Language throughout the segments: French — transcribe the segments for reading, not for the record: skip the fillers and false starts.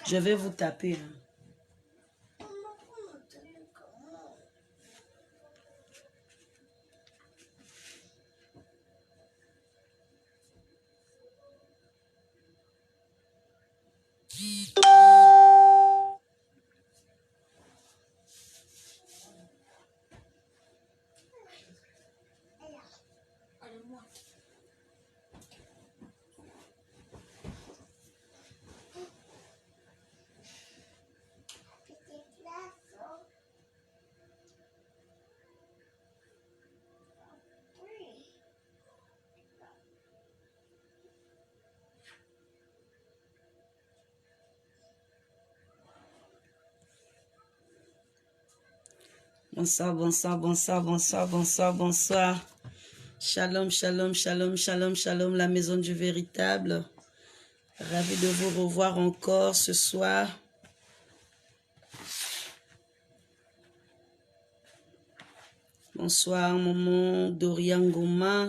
Je vais vous taper. Bonsoir, bonsoir, bonsoir, bonsoir, bonsoir, bonsoir. Shalom, shalom, shalom, shalom, shalom, la maison du véritable. Ravi de vous revoir encore ce soir. Bonsoir, maman Dorian Goma.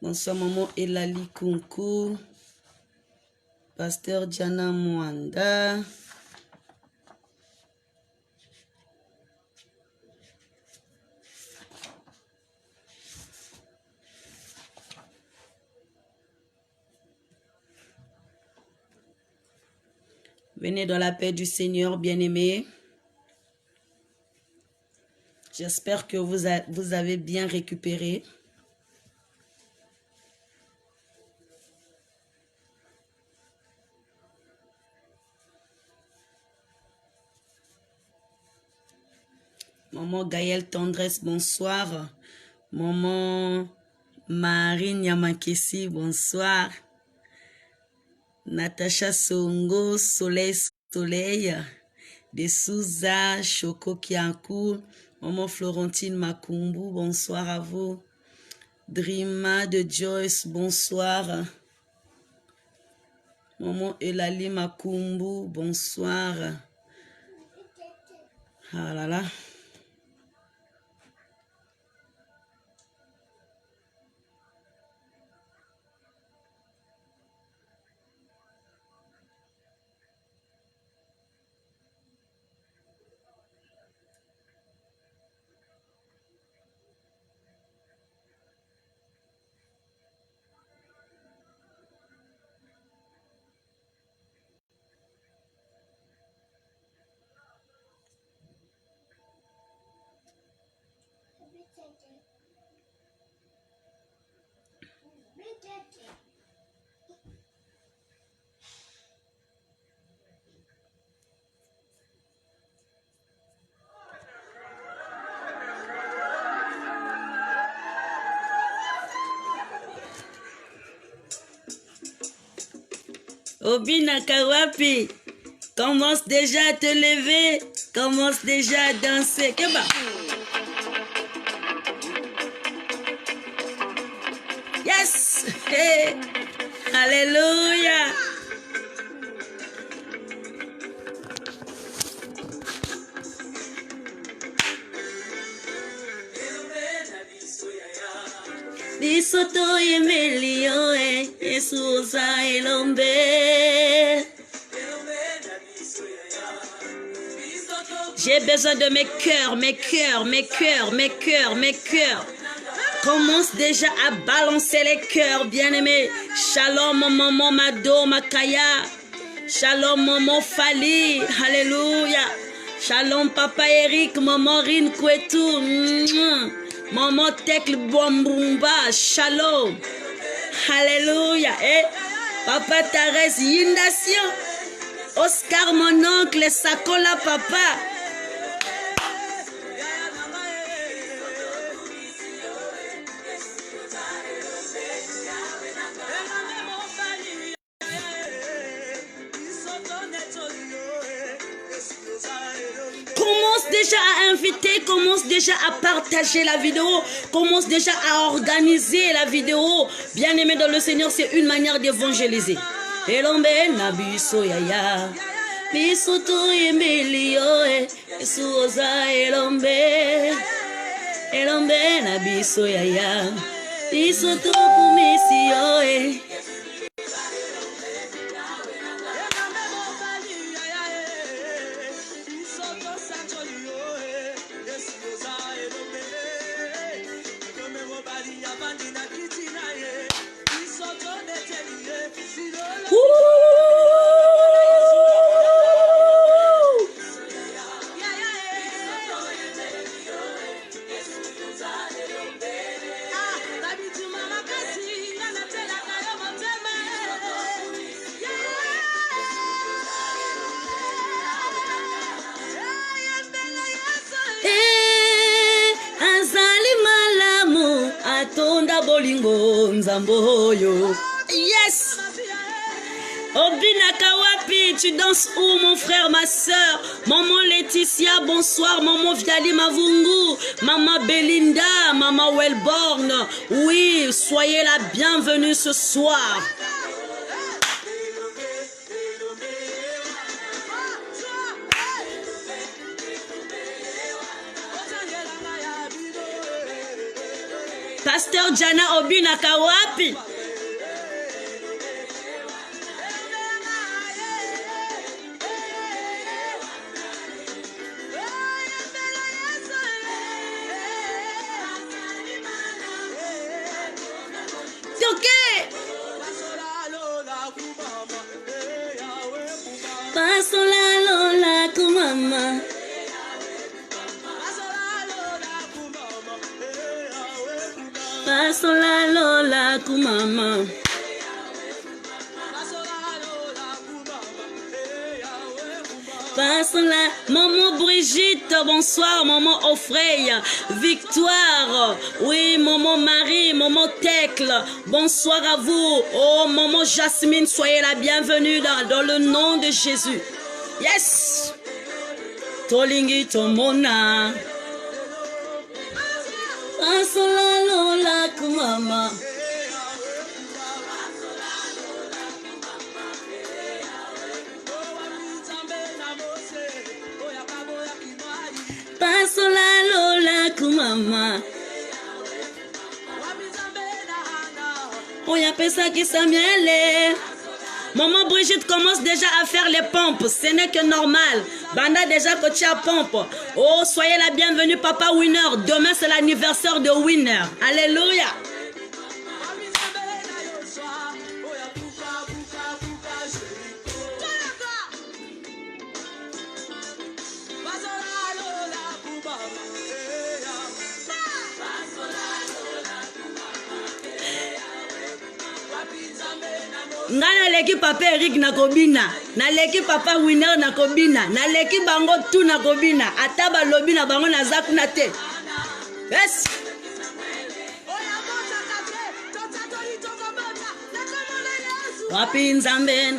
Bonsoir, maman Elali Kunku. Pasteur Diana Mwanda. Venez dans la paix du Seigneur, bien-aimés. J'espère que vous avez bien récupéré. Maman Gaëlle Tendresse, bonsoir. Maman Marine Yamakesi, bonsoir. Natacha Songo, Soleil. De Souza, Choco Kiankou. Maman Florentine Makumbu, bonsoir à vous. Drima de Joyce, bonsoir. Maman Elali Makumbu, bonsoir. Ah là là. Obina Kawapi, commence déjà à te lever, commence déjà à danser. Keba. Yes! Hey. Alléluia! Bisoto yemelio Yesusa elombe. J'ai besoin de mes cœurs. Commence déjà à balancer les cœurs, bien-aimés. Shalom, maman Mado, Makaya. Shalom, maman Fali. Alléluia. Shalom, papa Eric, maman Rin Kwetu. Maman Tekl Bombumba. Shalom. Alléluia. Et papa Thérèse Yindation. Oscar, mon oncle, Sakola, papa. Commence déjà à inviter, commence déjà à partager la vidéo, commence déjà à organiser la vidéo. Bien-aimé dans le Seigneur, c'est une manière d'évangéliser. Elombe nabiso yaya, bisoto yemelio esuoza elombe nabiso yaya, bisoto kumisio Bolingo Nzamboyo. Yes. Obinaka wapi, tu danses où mon frère, ma soeur? Maman Laetitia, bonsoir. Maman Viali Mavungu, Maman Belinda, Maman Wellborn. Oui, soyez la bienvenue ce soir. Pasteur Jana Obinaka wapi? Pasola lola kumama. Pasola lola kumama. Pasola, maman Brigitte, bonsoir, maman Offray, Victoire, oui, maman Marie, maman Tecle, bonsoir à vous. Oh, maman Jasmine, soyez la bienvenue dans le nom de Jésus. Yes! Tolingi tomona. Pasola lola kumama. Pasola lola kumama. Oya pesa kisamiele. Maman Brigitte commence déjà à faire les pompes. Ce n'est que normal. Banda déjà coaché à pompe. Oh, soyez la bienvenue, Papa Winner. Demain, c'est l'anniversaire de Winner. Alléluia. Ngana leki papa Eric nakobina, na leki papa Winner nakobina, na leki bango tu nakobina, ataba lobina bango na zakuna te. Yes. Wapi Nzambe?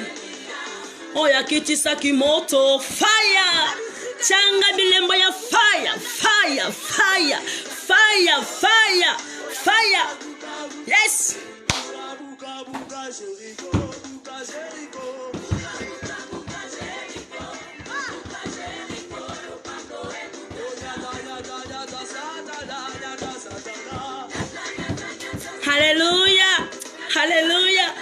Oya kitisaki moto, fire. Changa bilembo ya fire, fire, fire, fire, fire, fire. Yes. Hallelujah. Hallelujah.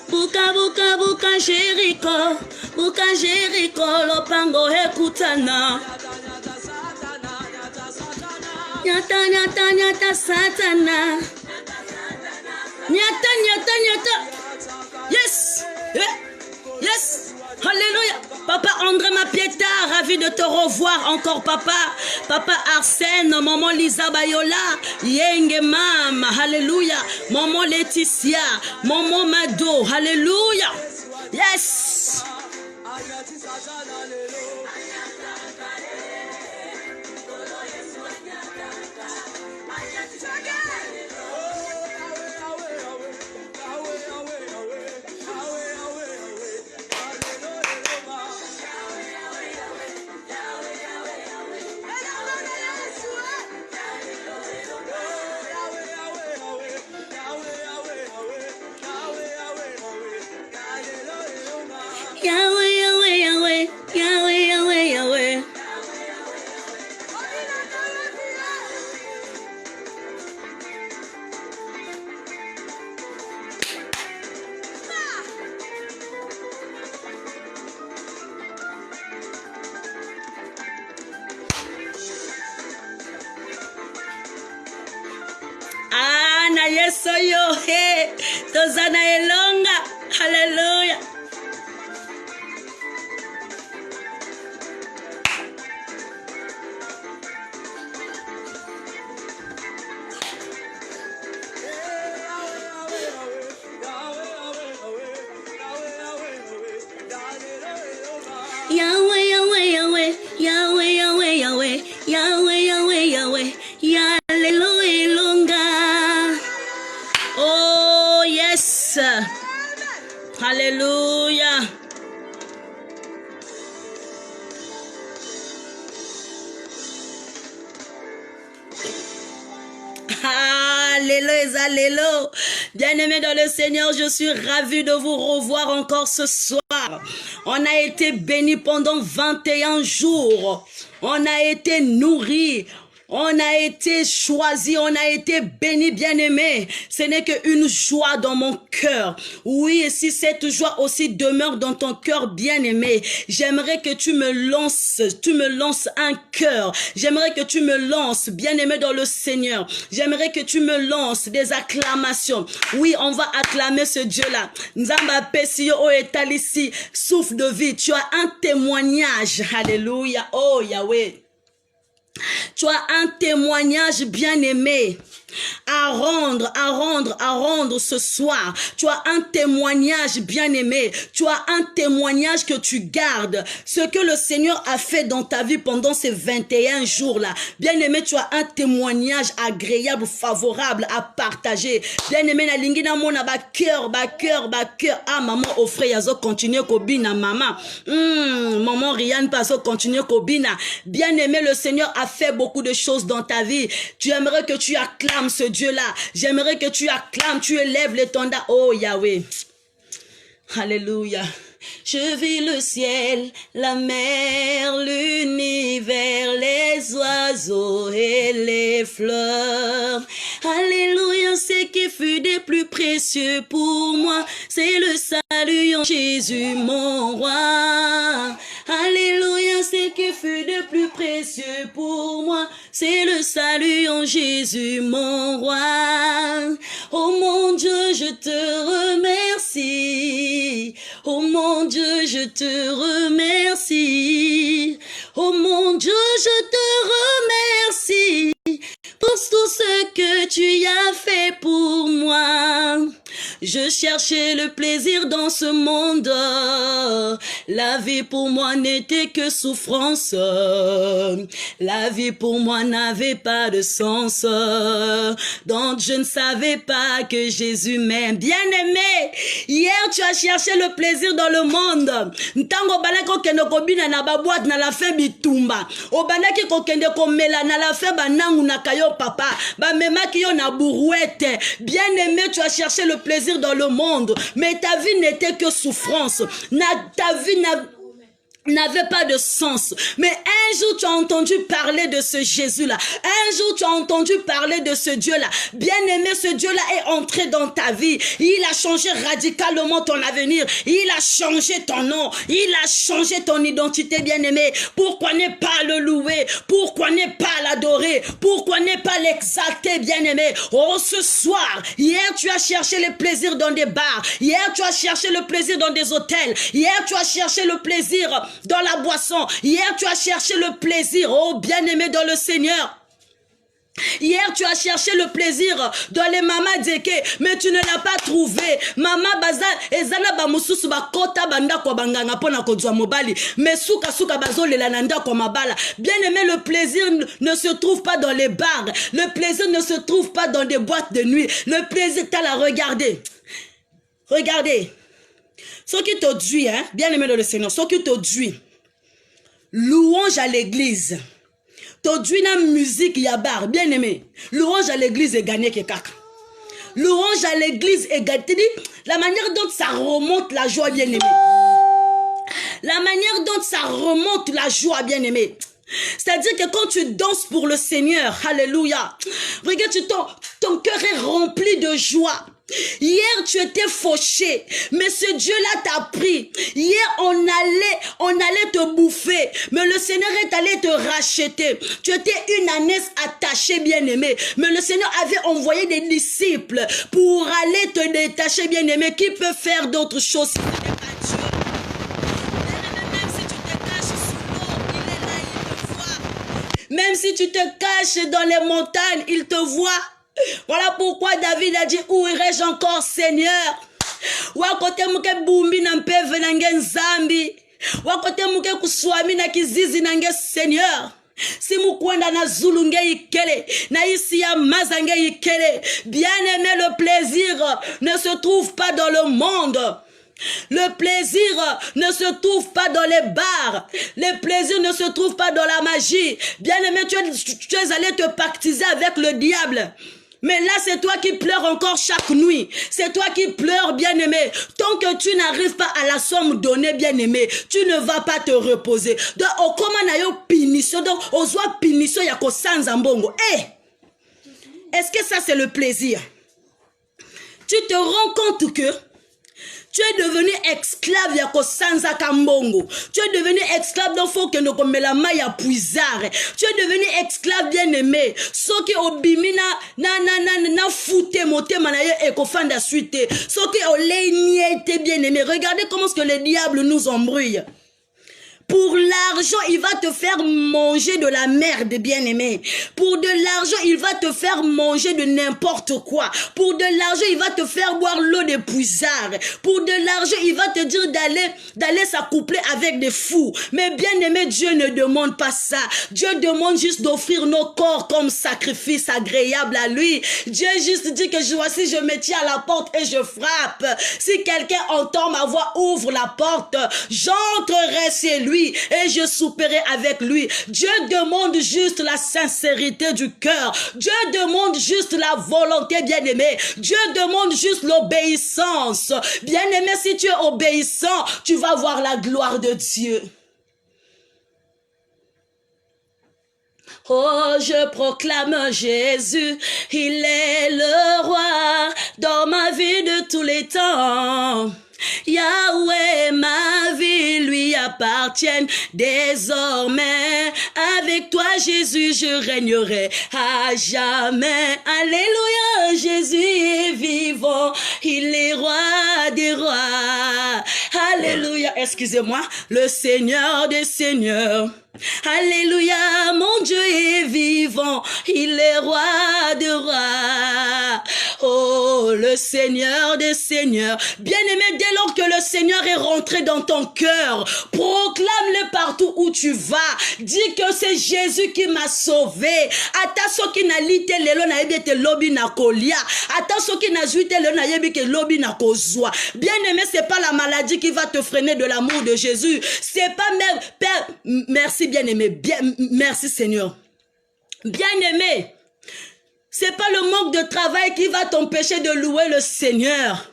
Buka buka buka Jericho, buka Jericho, lopango ekutana. Nyata nyata nyata satana. Nyata nyata nyata. Yes. Yes. Alléluia. Papa André Mapieta, ravi de te revoir encore, papa. Papa Arsène, maman Lisa Bayola, Yenge Mam, alléluia. Maman Laetitia, maman Mado, alléluia. Yes. Yahweh, Yahweh, Yahweh, Yahweh. yes, oh yo, hey. Tozana elonga. Hallelujah. Yahweh, Yahweh, Yahweh, Yahweh, Yahweh, Yahweh, Yahweh, Yahweh, Yahweh, Yahweh, longa. Oh yes, Hallelujah. Alléluia, alléluia. Bien-aimés dans le Seigneur, je suis ravie de vous revoir encore ce soir. On a été bénis pendant 21 jours. On a été nourris. On a été choisi, on a été béni, bien-aimé. Ce n'est qu'une joie dans mon cœur. Oui, et si cette joie aussi demeure dans ton cœur, bien-aimé, j'aimerais que tu me lances un cœur. J'aimerais que tu me lances, bien-aimé dans le Seigneur. J'aimerais que tu me lances des acclamations. Oui, on va acclamer ce Dieu-là. Nzamba Pesio o etalisi, souffle de vie. Tu as un témoignage. Alléluia. Oh Yahweh. Tu as un témoignage bien-aimé à rendre ce soir. Tu as un témoignage bien-aimé. Tu as un témoignage que tu gardes. Ce que le Seigneur a fait dans ta vie pendant ces 21 jours-là. Bien-aimé, tu as un témoignage agréable, favorable à partager. Bien-aimé, na lingina mona ba cœur. Ah, maman, offre yazo continuer kobina, maman. Maman, Rianne paso continuer kobina. Bien-aimé, le Seigneur a fait beaucoup de choses dans ta vie. Tu aimerais que tu acclames ce Dieu-là. J'aimerais que tu acclames, tu élèves l'étendard. Oh Yahweh. Alléluia. Je vis le ciel, la mer, l'univers, les oiseaux et les fleurs. Alléluia, ce qui fut des plus précieux pour moi, c'est le salut en Jésus mon roi. Alléluia, ce qui fut de plus précieux pour moi, c'est le salut en Jésus mon roi. Oh mon Dieu, je te remercie. Oh mon Dieu, je te remercie. Oh mon Dieu, je te remercie pour tout ce que tu as fait pour moi. Je cherchais le plaisir dans ce monde. La vie pour moi n'était que souffrance. La vie pour moi n'avait pas de sens. Donc je ne savais pas que Jésus m'aime. Bien-aimé, hier tu as cherché le plaisir dans le monde. Ntango banako kende kobina na baboite na la fin bitumba. Obanaki ko kende komela na la fin banangu na kayo papa. Ba memaki yo na bourouette. Bien-aimé, tu as cherché le plaisir dans le monde, mais ta vie n'était que souffrance. Ta vie n'avait pas de sens. Mais un jour tu as entendu parler de ce Jésus-là. Un jour tu as entendu parler de ce Dieu-là. Bien-aimé, ce Dieu-là est entré dans ta vie. Il a changé radicalement ton avenir. Il a changé ton nom. Il a changé ton identité, bien-aimé. Pourquoi ne pas le louer? Pourquoi ne pas l'adorer? Pourquoi ne pas l'exalter, bien-aimé? Oh, ce soir, hier tu as cherché le plaisir dans des bars. Hier tu as cherché le plaisir dans des hôtels. Hier tu as cherché le plaisir dans la boisson. Hier, tu as cherché le plaisir, oh bien-aimé dans le Seigneur. Hier, tu as cherché le plaisir dans les mamas dzeke, mais tu ne l'as pas trouvé. Mama baza ezana ba mususu ba kota banda kwa banganga pona kozwa mobali, mais suka bazo le lananda kwa mabala. Bien-aimé, le plaisir ne se trouve pas dans les bars. Le plaisir ne se trouve pas dans des boîtes de nuit. Le plaisir, t'as la regardé. Regardez. Ce qui te dit, hein, bien-aimé dans le Seigneur, ce qui te dit, louange à l'église. Te dit la musique yabar, bien-aimé. Louange à l'église est gagné que kaka. Louange à l'église est gagné. La manière dont ça remonte la joie, bien-aimé. La manière dont ça remonte la joie, bien-aimé. C'est-à-dire que quand tu danses pour le Seigneur, alléluia, regarde, ton cœur est rempli de joie. Hier, tu étais fauché, mais ce Dieu-là t'a pris. Hier, on allait te bouffer, mais le Seigneur est allé te racheter. Tu étais une ânesse attachée, bien-aimée, mais le Seigneur avait envoyé des disciples pour aller te détacher, bien-aimé. Qui peut faire d'autres choses si ce n'est pas Dieu? Même si tu te caches sous l'eau, il est là, il te voit. Même si tu te caches dans les montagnes, il te voit. Voilà pourquoi David a dit, où irai-je encore, Seigneur? Wakote muke bumbi na mpeve nange nzambi. Wakote muke kuswami na kizizi nange, Seigneur. Si mukwenda na zulu nge ikele, na isi ya maza nge ikele. Bien-aimé, le plaisir ne se trouve pas dans le monde. Le plaisir ne se trouve pas dans les bars. Le plaisir ne se trouve pas dans la magie. Bien-aimé, tu es allé te pactiser avec le diable. Mais là, c'est toi qui pleures encore chaque nuit. C'est toi qui pleures, bien-aimé. Tant que tu n'arrives pas à la somme donnée, bien-aimé, tu ne vas pas te reposer. Donc, au comment na yo punition, donc, au zwa punition, yako sans ambongo. Est-ce que ça, c'est le plaisir? Tu te rends compte que tu es devenu esclave yako sanza kambongo. Tu es devenu esclave donc faut que nous comme la maille puisare. Tu es devenu esclave bien-aimé. Soki obimina na fouté moté manaye ekofanda suite. Soki olé bien-aimé. Regardez comment ce que le diable nous embrouille. Pour l'argent, il va te faire manger de la merde, bien-aimé. Pour de l'argent, il va te faire manger de n'importe quoi. Pour de l'argent, il va te faire boire l'eau des puisards. Pour de l'argent, il va te dire d'aller s'accoupler avec des fous. Mais bien-aimé, Dieu ne demande pas ça. Dieu demande juste d'offrir nos corps comme sacrifice agréable à lui. Dieu juste dit que voici, je me tiens à la porte et je frappe. Si quelqu'un entend ma voix, ouvre la porte. J'entrerai chez lui et je souperai avec lui. Dieu demande juste la sincérité du cœur. Dieu demande juste la volonté, bien-aimé. Dieu demande juste l'obéissance. Bien-aimé, si tu es obéissant, tu vas voir la gloire de Dieu. Oh, je proclame Jésus, il est le roi dans ma vie de tous les temps. Yahweh, ma vie lui appartient désormais. Avec toi, Jésus, je régnerai à jamais. Alléluia, Jésus est vivant. Il est roi des rois. Alléluia, excusez-moi, le Seigneur des seigneurs. Alléluia, mon Dieu est vivant, il est roi de rois. Oh, le Seigneur des seigneurs. Bien-aimé, dès lors que le Seigneur est rentré dans ton cœur, proclame-le partout où tu vas. Dis que c'est Jésus qui m'a sauvé. Attention qui n'a lité lelo na ebete lobi na kolia. Attention qui n'a juité lelo na yebike lobi na kozwa. Bien-aimé, c'est pas la maladie qui va te freiner de l'amour de Jésus. C'est pas même Père, merci bien-aimé, merci Seigneur. Bien-aimé, c'est pas le manque de travail qui va t'empêcher de louer le Seigneur.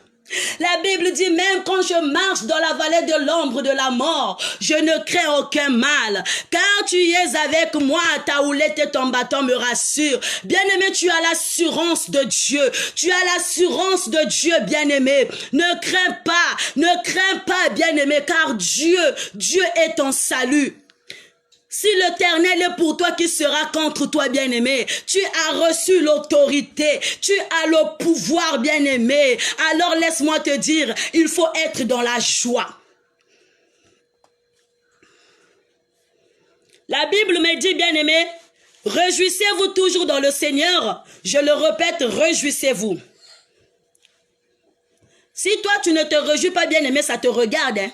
La Bible dit, même quand je marche dans la vallée de l'ombre de la mort, je ne crains aucun mal, car tu es avec moi, ta houlette et ton bâton me rassurent. Bien-aimé, tu as l'assurance de Dieu. Tu as l'assurance de Dieu, bien-aimé. Ne crains pas, bien-aimé, car Dieu est ton salut. Si l'Éternel est pour toi, qui sera contre toi, bien-aimé? Tu as reçu l'autorité, tu as le pouvoir, bien-aimé. Alors laisse-moi te dire, il faut être dans la joie. La Bible me dit, bien-aimé, réjouissez-vous toujours dans le Seigneur. Je le répète, réjouissez-vous. Si toi, tu ne te réjouis pas, bien-aimé, ça te regarde. Hein?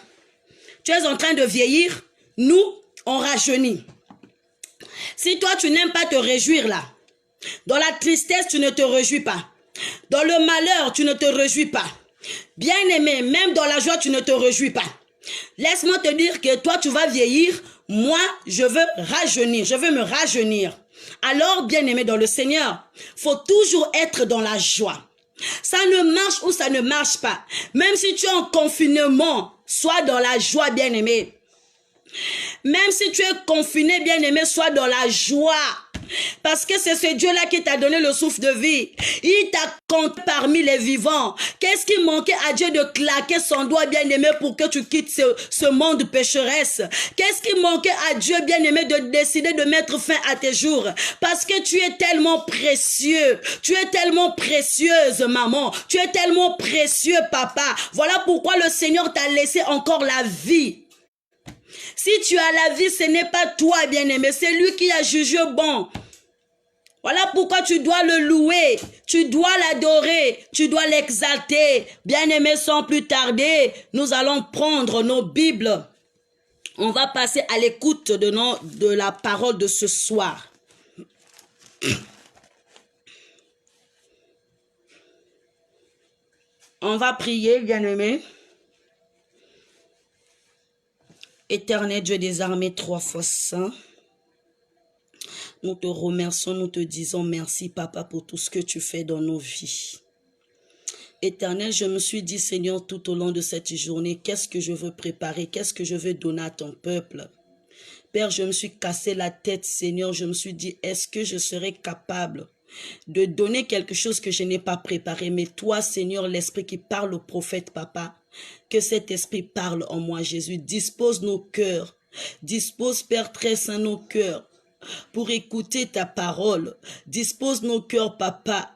Tu es en train de vieillir. Nous, on rajeunit. Si toi, tu n'aimes pas te réjouir là, dans la tristesse, tu ne te réjouis pas. Dans le malheur, tu ne te réjouis pas. Bien-aimé, même dans la joie, tu ne te réjouis pas. Laisse-moi te dire que toi, tu vas vieillir. Moi, je veux rajeunir. Je veux me rajeunir. Alors, bien-aimé dans le Seigneur, faut toujours être dans la joie. Ça ne marche ou ça ne marche pas. Même si tu es en confinement, sois dans la joie, bien-aimé. Même si tu es confiné, bien-aimé, sois dans la joie. Parce que c'est ce Dieu-là qui t'a donné le souffle de vie. Il t'a compté parmi les vivants. Qu'est-ce qui manquait à Dieu de claquer son doigt bien-aimé pour que tu quittes ce monde pécheresse? Qu'est-ce qui manquait à Dieu bien-aimé de décider de mettre fin à tes jours? Parce que tu es tellement précieux. Tu es tellement précieuse, maman. Tu es tellement précieux, papa. Voilà pourquoi le Seigneur t'a laissé encore la vie. Si tu as la vie, ce n'est pas toi, bien-aimé. C'est lui qui a jugé bon. Voilà pourquoi tu dois le louer, tu dois l'adorer, tu dois l'exalter. Bien-aimé, sans plus tarder, nous allons prendre nos Bibles. On va passer à l'écoute de la parole de ce soir. On va prier, bien-aimé. Éternel Dieu des armées, 3 fois saint. Nous te remercions, nous te disons merci, Papa, pour tout ce que tu fais dans nos vies. Éternel, je me suis dit, Seigneur, tout au long de cette journée, qu'est-ce que je veux préparer, qu'est-ce que je veux donner à ton peuple? Père, je me suis cassé la tête, Seigneur, je me suis dit, est-ce que je serai capable de donner quelque chose que je n'ai pas préparé? Mais toi, Seigneur, l'Esprit qui parle au prophète, Papa, que cet Esprit parle en moi, Jésus. Dispose nos cœurs, dispose, Père très saint, nos cœurs pour écouter ta parole. Dispose nos cœurs, Papa,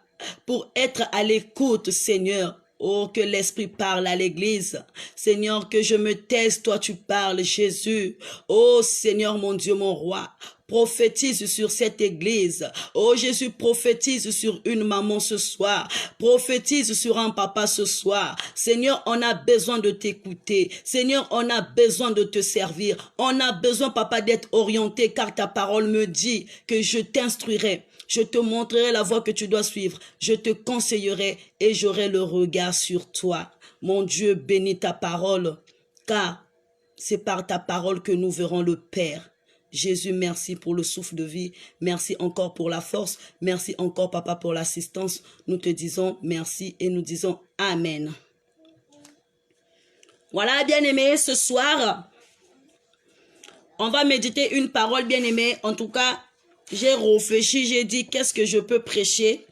pour être à l'écoute, Seigneur. Oh, que l'Esprit parle à l'Église. Seigneur, que je me taise, toi tu parles, Jésus. Oh, Seigneur, mon Dieu, mon roi. Prophétise sur cette église. Oh Jésus, prophétise sur une maman ce soir. Prophétise sur un papa ce soir. Seigneur, on a besoin de t'écouter. Seigneur, on a besoin de te servir. On a besoin, papa, d'être orienté, car ta parole me dit que je t'instruirai. Je te montrerai la voie que tu dois suivre. Je te conseillerai et j'aurai le regard sur toi. Mon Dieu, bénis ta parole, car c'est par ta parole que nous verrons le Père. Jésus, merci pour le souffle de vie. Merci encore pour la force. Merci encore, Papa, pour l'assistance. Nous te disons merci et nous disons Amen. Voilà, bien-aimés, ce soir, on va méditer une parole, bien-aimée. En tout cas, j'ai réfléchi, j'ai dit, qu'est-ce que je peux prêcher?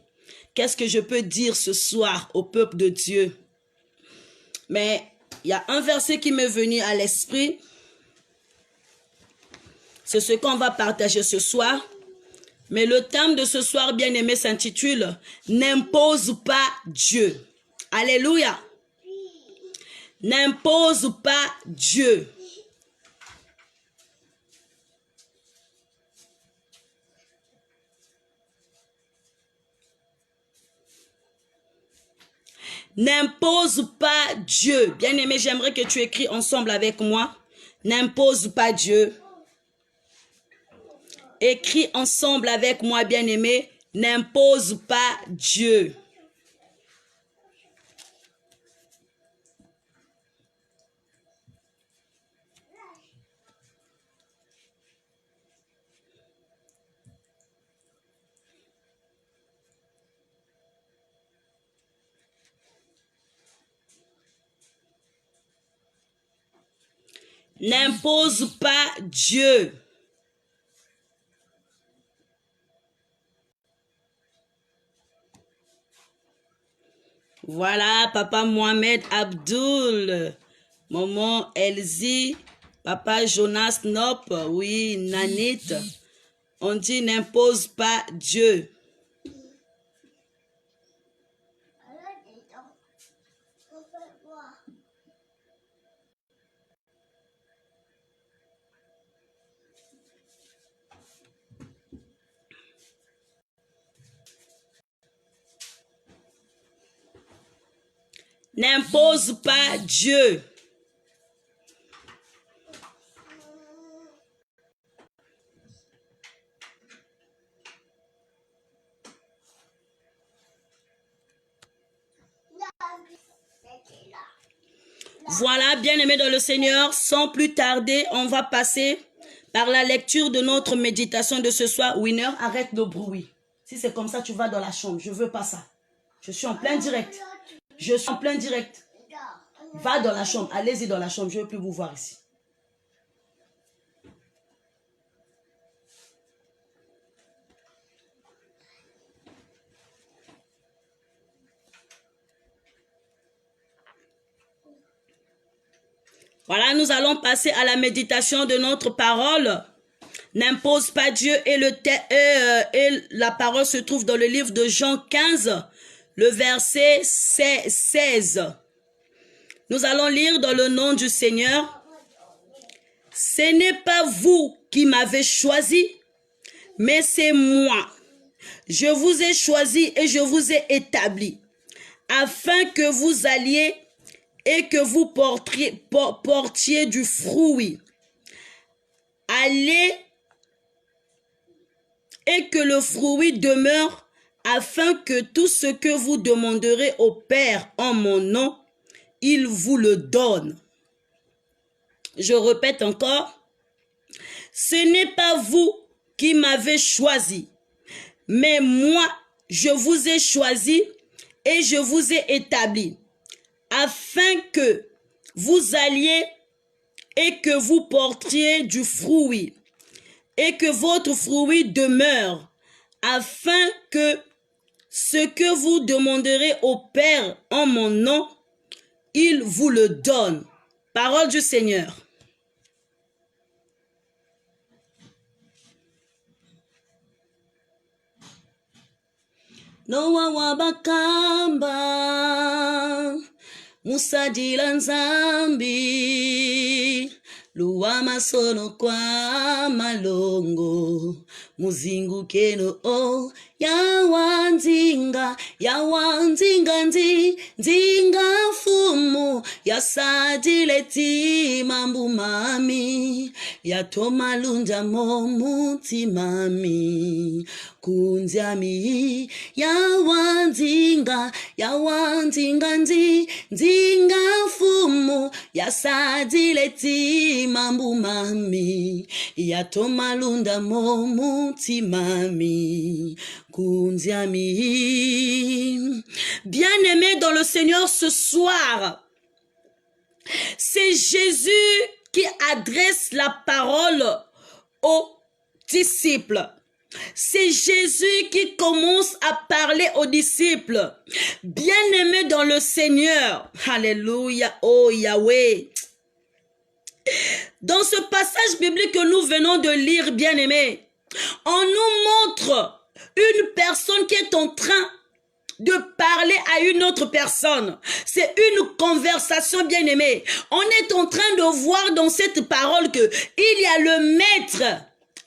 Qu'est-ce que je peux dire ce soir au peuple de Dieu? Mais il y a un verset qui m'est venu à l'esprit. C'est ce qu'on va partager ce soir. Mais le thème de ce soir, bien-aimé, s'intitule « N'impose pas Dieu ». Alléluia. N'impose pas Dieu. N'impose pas Dieu. Bien-aimé, j'aimerais que tu écris ensemble avec moi. N'impose pas Dieu. Écris ensemble avec moi, bien-aimé. N'impose pas Dieu. N'impose pas Dieu. Voilà, papa Mohamed Abdul, maman Elsie, papa Jonas Nop, oui, Nanit. On dit n'impose pas Dieu. N'impose pas Dieu. Voilà, bien-aimés dans le Seigneur, sans plus tarder, on va passer par la lecture de notre méditation de ce soir. Winner, arrête le bruit. Si c'est comme ça, tu vas dans la chambre. Je ne veux pas ça. Je suis en plein direct. Je suis en plein direct. Va dans la chambre. Allez-y dans la chambre. Je ne veux plus vous voir ici. Voilà, nous allons passer à la méditation de notre parole. N'impose pas Dieu et la parole se trouve dans le livre de Jean 15, le verset 16. Nous allons lire dans le nom du Seigneur. Ce n'est pas vous qui m'avez choisi, mais c'est moi. Je vous ai choisi et je vous ai établi, afin que vous alliez et que vous portiez du fruit. Allez et que le fruit demeure, afin que tout ce que vous demanderez au Père en mon nom, il vous le donne. Je répète encore, ce n'est pas vous qui m'avez choisi, mais moi, je vous ai choisi et je vous ai établi, afin que vous alliez et que vous portiez du fruit, et que votre fruit demeure, afin que ce que vous demanderez au Père en mon nom, il vous le donne. Parole du Seigneur. Noa wabakamba musadila nzambi luwama sono kwa malongo muzingu o yawanzinga nzinga fumu yasadile timambu mami yatomalunja momuti mami kunzami yawanzinga nzinga fumu yasadile timambu mami yatomalunda momuti mami kunzami. Bien-aimés dans le Seigneur, ce soir, c'est Jésus qui adresse la parole aux disciples. C'est Jésus qui commence à parler aux disciples. Bien-aimés dans le Seigneur. Alléluia, oh Yahweh. Dans ce passage biblique que nous venons de lire, bien-aimés, on nous montre une personne qui est en train de parler à une autre personne. C'est une conversation, bien-aimée. On est en train de voir dans cette parole que il y a le maître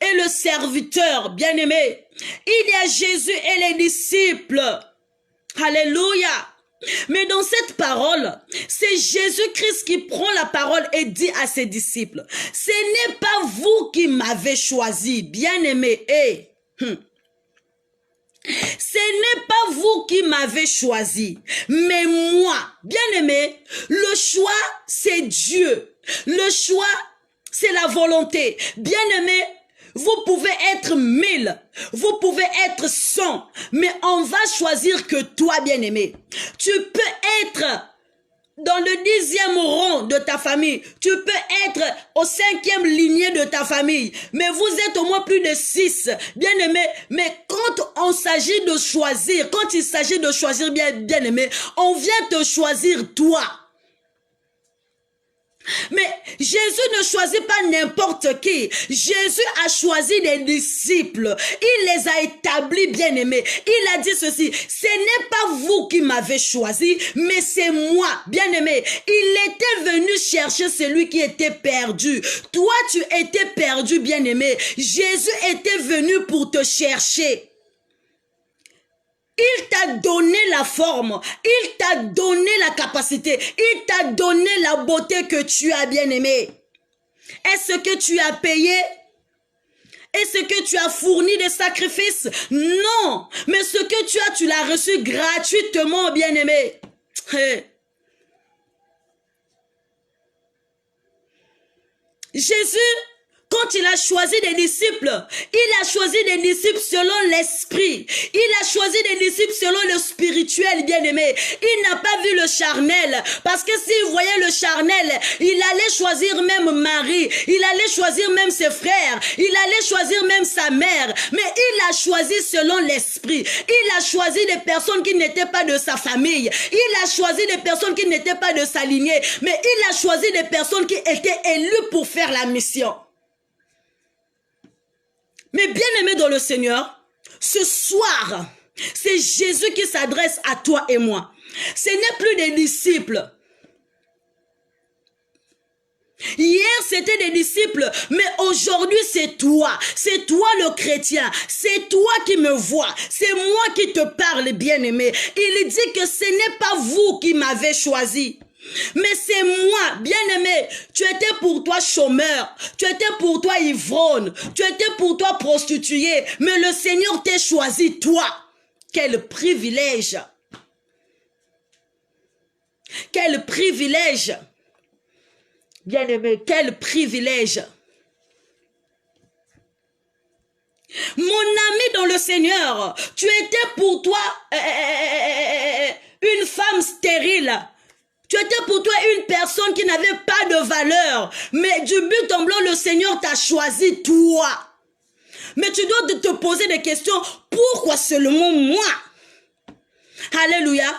et le serviteur, bien-aimé. Il y a Jésus et les disciples. Alléluia. Mais dans cette parole, c'est Jésus-Christ qui prend la parole et dit à ses disciples, ce n'est pas vous qui m'avez choisi, bien-aimé. Ce n'est pas vous qui m'avez choisi, mais moi, bien-aimé, le choix, c'est Dieu. Le choix, c'est la volonté. Bien-aimé, vous pouvez être 1000, vous pouvez être 100, mais on va choisir que toi, bien-aimé. Tu peux être dans le 10e rang de ta famille, tu peux être au 5e lignée de ta famille, mais vous êtes au moins plus de 6, bien-aimé. Mais quand on s'agit de choisir, quand il s'agit de choisir, bien-aimé, on vient te choisir toi. Mais Jésus ne choisit pas n'importe qui. Jésus a choisi des disciples. Il les a établis, bien-aimés. Il a dit ceci, ce n'est pas vous qui m'avez choisi, mais c'est moi, bien-aimé. Il était venu chercher celui qui était perdu. Toi, tu étais perdu, bien-aimé. Jésus était venu pour te chercher. Il t'a donné la forme, il t'a donné la capacité, il t'a donné la beauté que tu as, bien-aimé. Est-ce que tu as payé? Est-ce que tu as fourni des sacrifices? Non, mais ce que tu as, tu l'as reçu gratuitement, bien-aimé. Jésus, quand il a choisi des disciples, il a choisi des disciples selon l'esprit. Il a choisi des disciples selon le spirituel, bien-aimé. Il n'a pas vu le charnel. Parce que s'il voyait le charnel, il allait choisir même Marie. Il allait choisir même ses frères. Il allait choisir même sa mère. Mais il a choisi selon l'esprit. Il a choisi des personnes qui n'étaient pas de sa famille. Il a choisi des personnes qui n'étaient pas de sa lignée. Mais il a choisi des personnes qui étaient élues pour faire la mission. Mais bien aimé dans le Seigneur, ce soir, c'est Jésus qui s'adresse à toi et moi. Ce n'est plus des disciples. Hier, c'était des disciples, mais aujourd'hui, c'est toi. C'est toi le chrétien. C'est toi qui me vois. C'est moi qui te parle, bien-aimé. Il dit que ce n'est pas vous qui m'avez choisi. Mais c'est moi, bien-aimé. Tu étais pour toi chômeur. Tu étais pour toi ivrogne. Tu étais pour toi prostituée. Mais le Seigneur t'a choisi, toi. Quel privilège. Quel privilège. Bien-aimé, quel privilège. Mon ami dans le Seigneur, tu étais pour toi une femme stérile. Tu étais pour toi une personne qui n'avait pas de valeur. Mais du but en blanc, le Seigneur t'a choisi toi. Mais tu dois te poser des questions. Pourquoi seulement moi? Alléluia.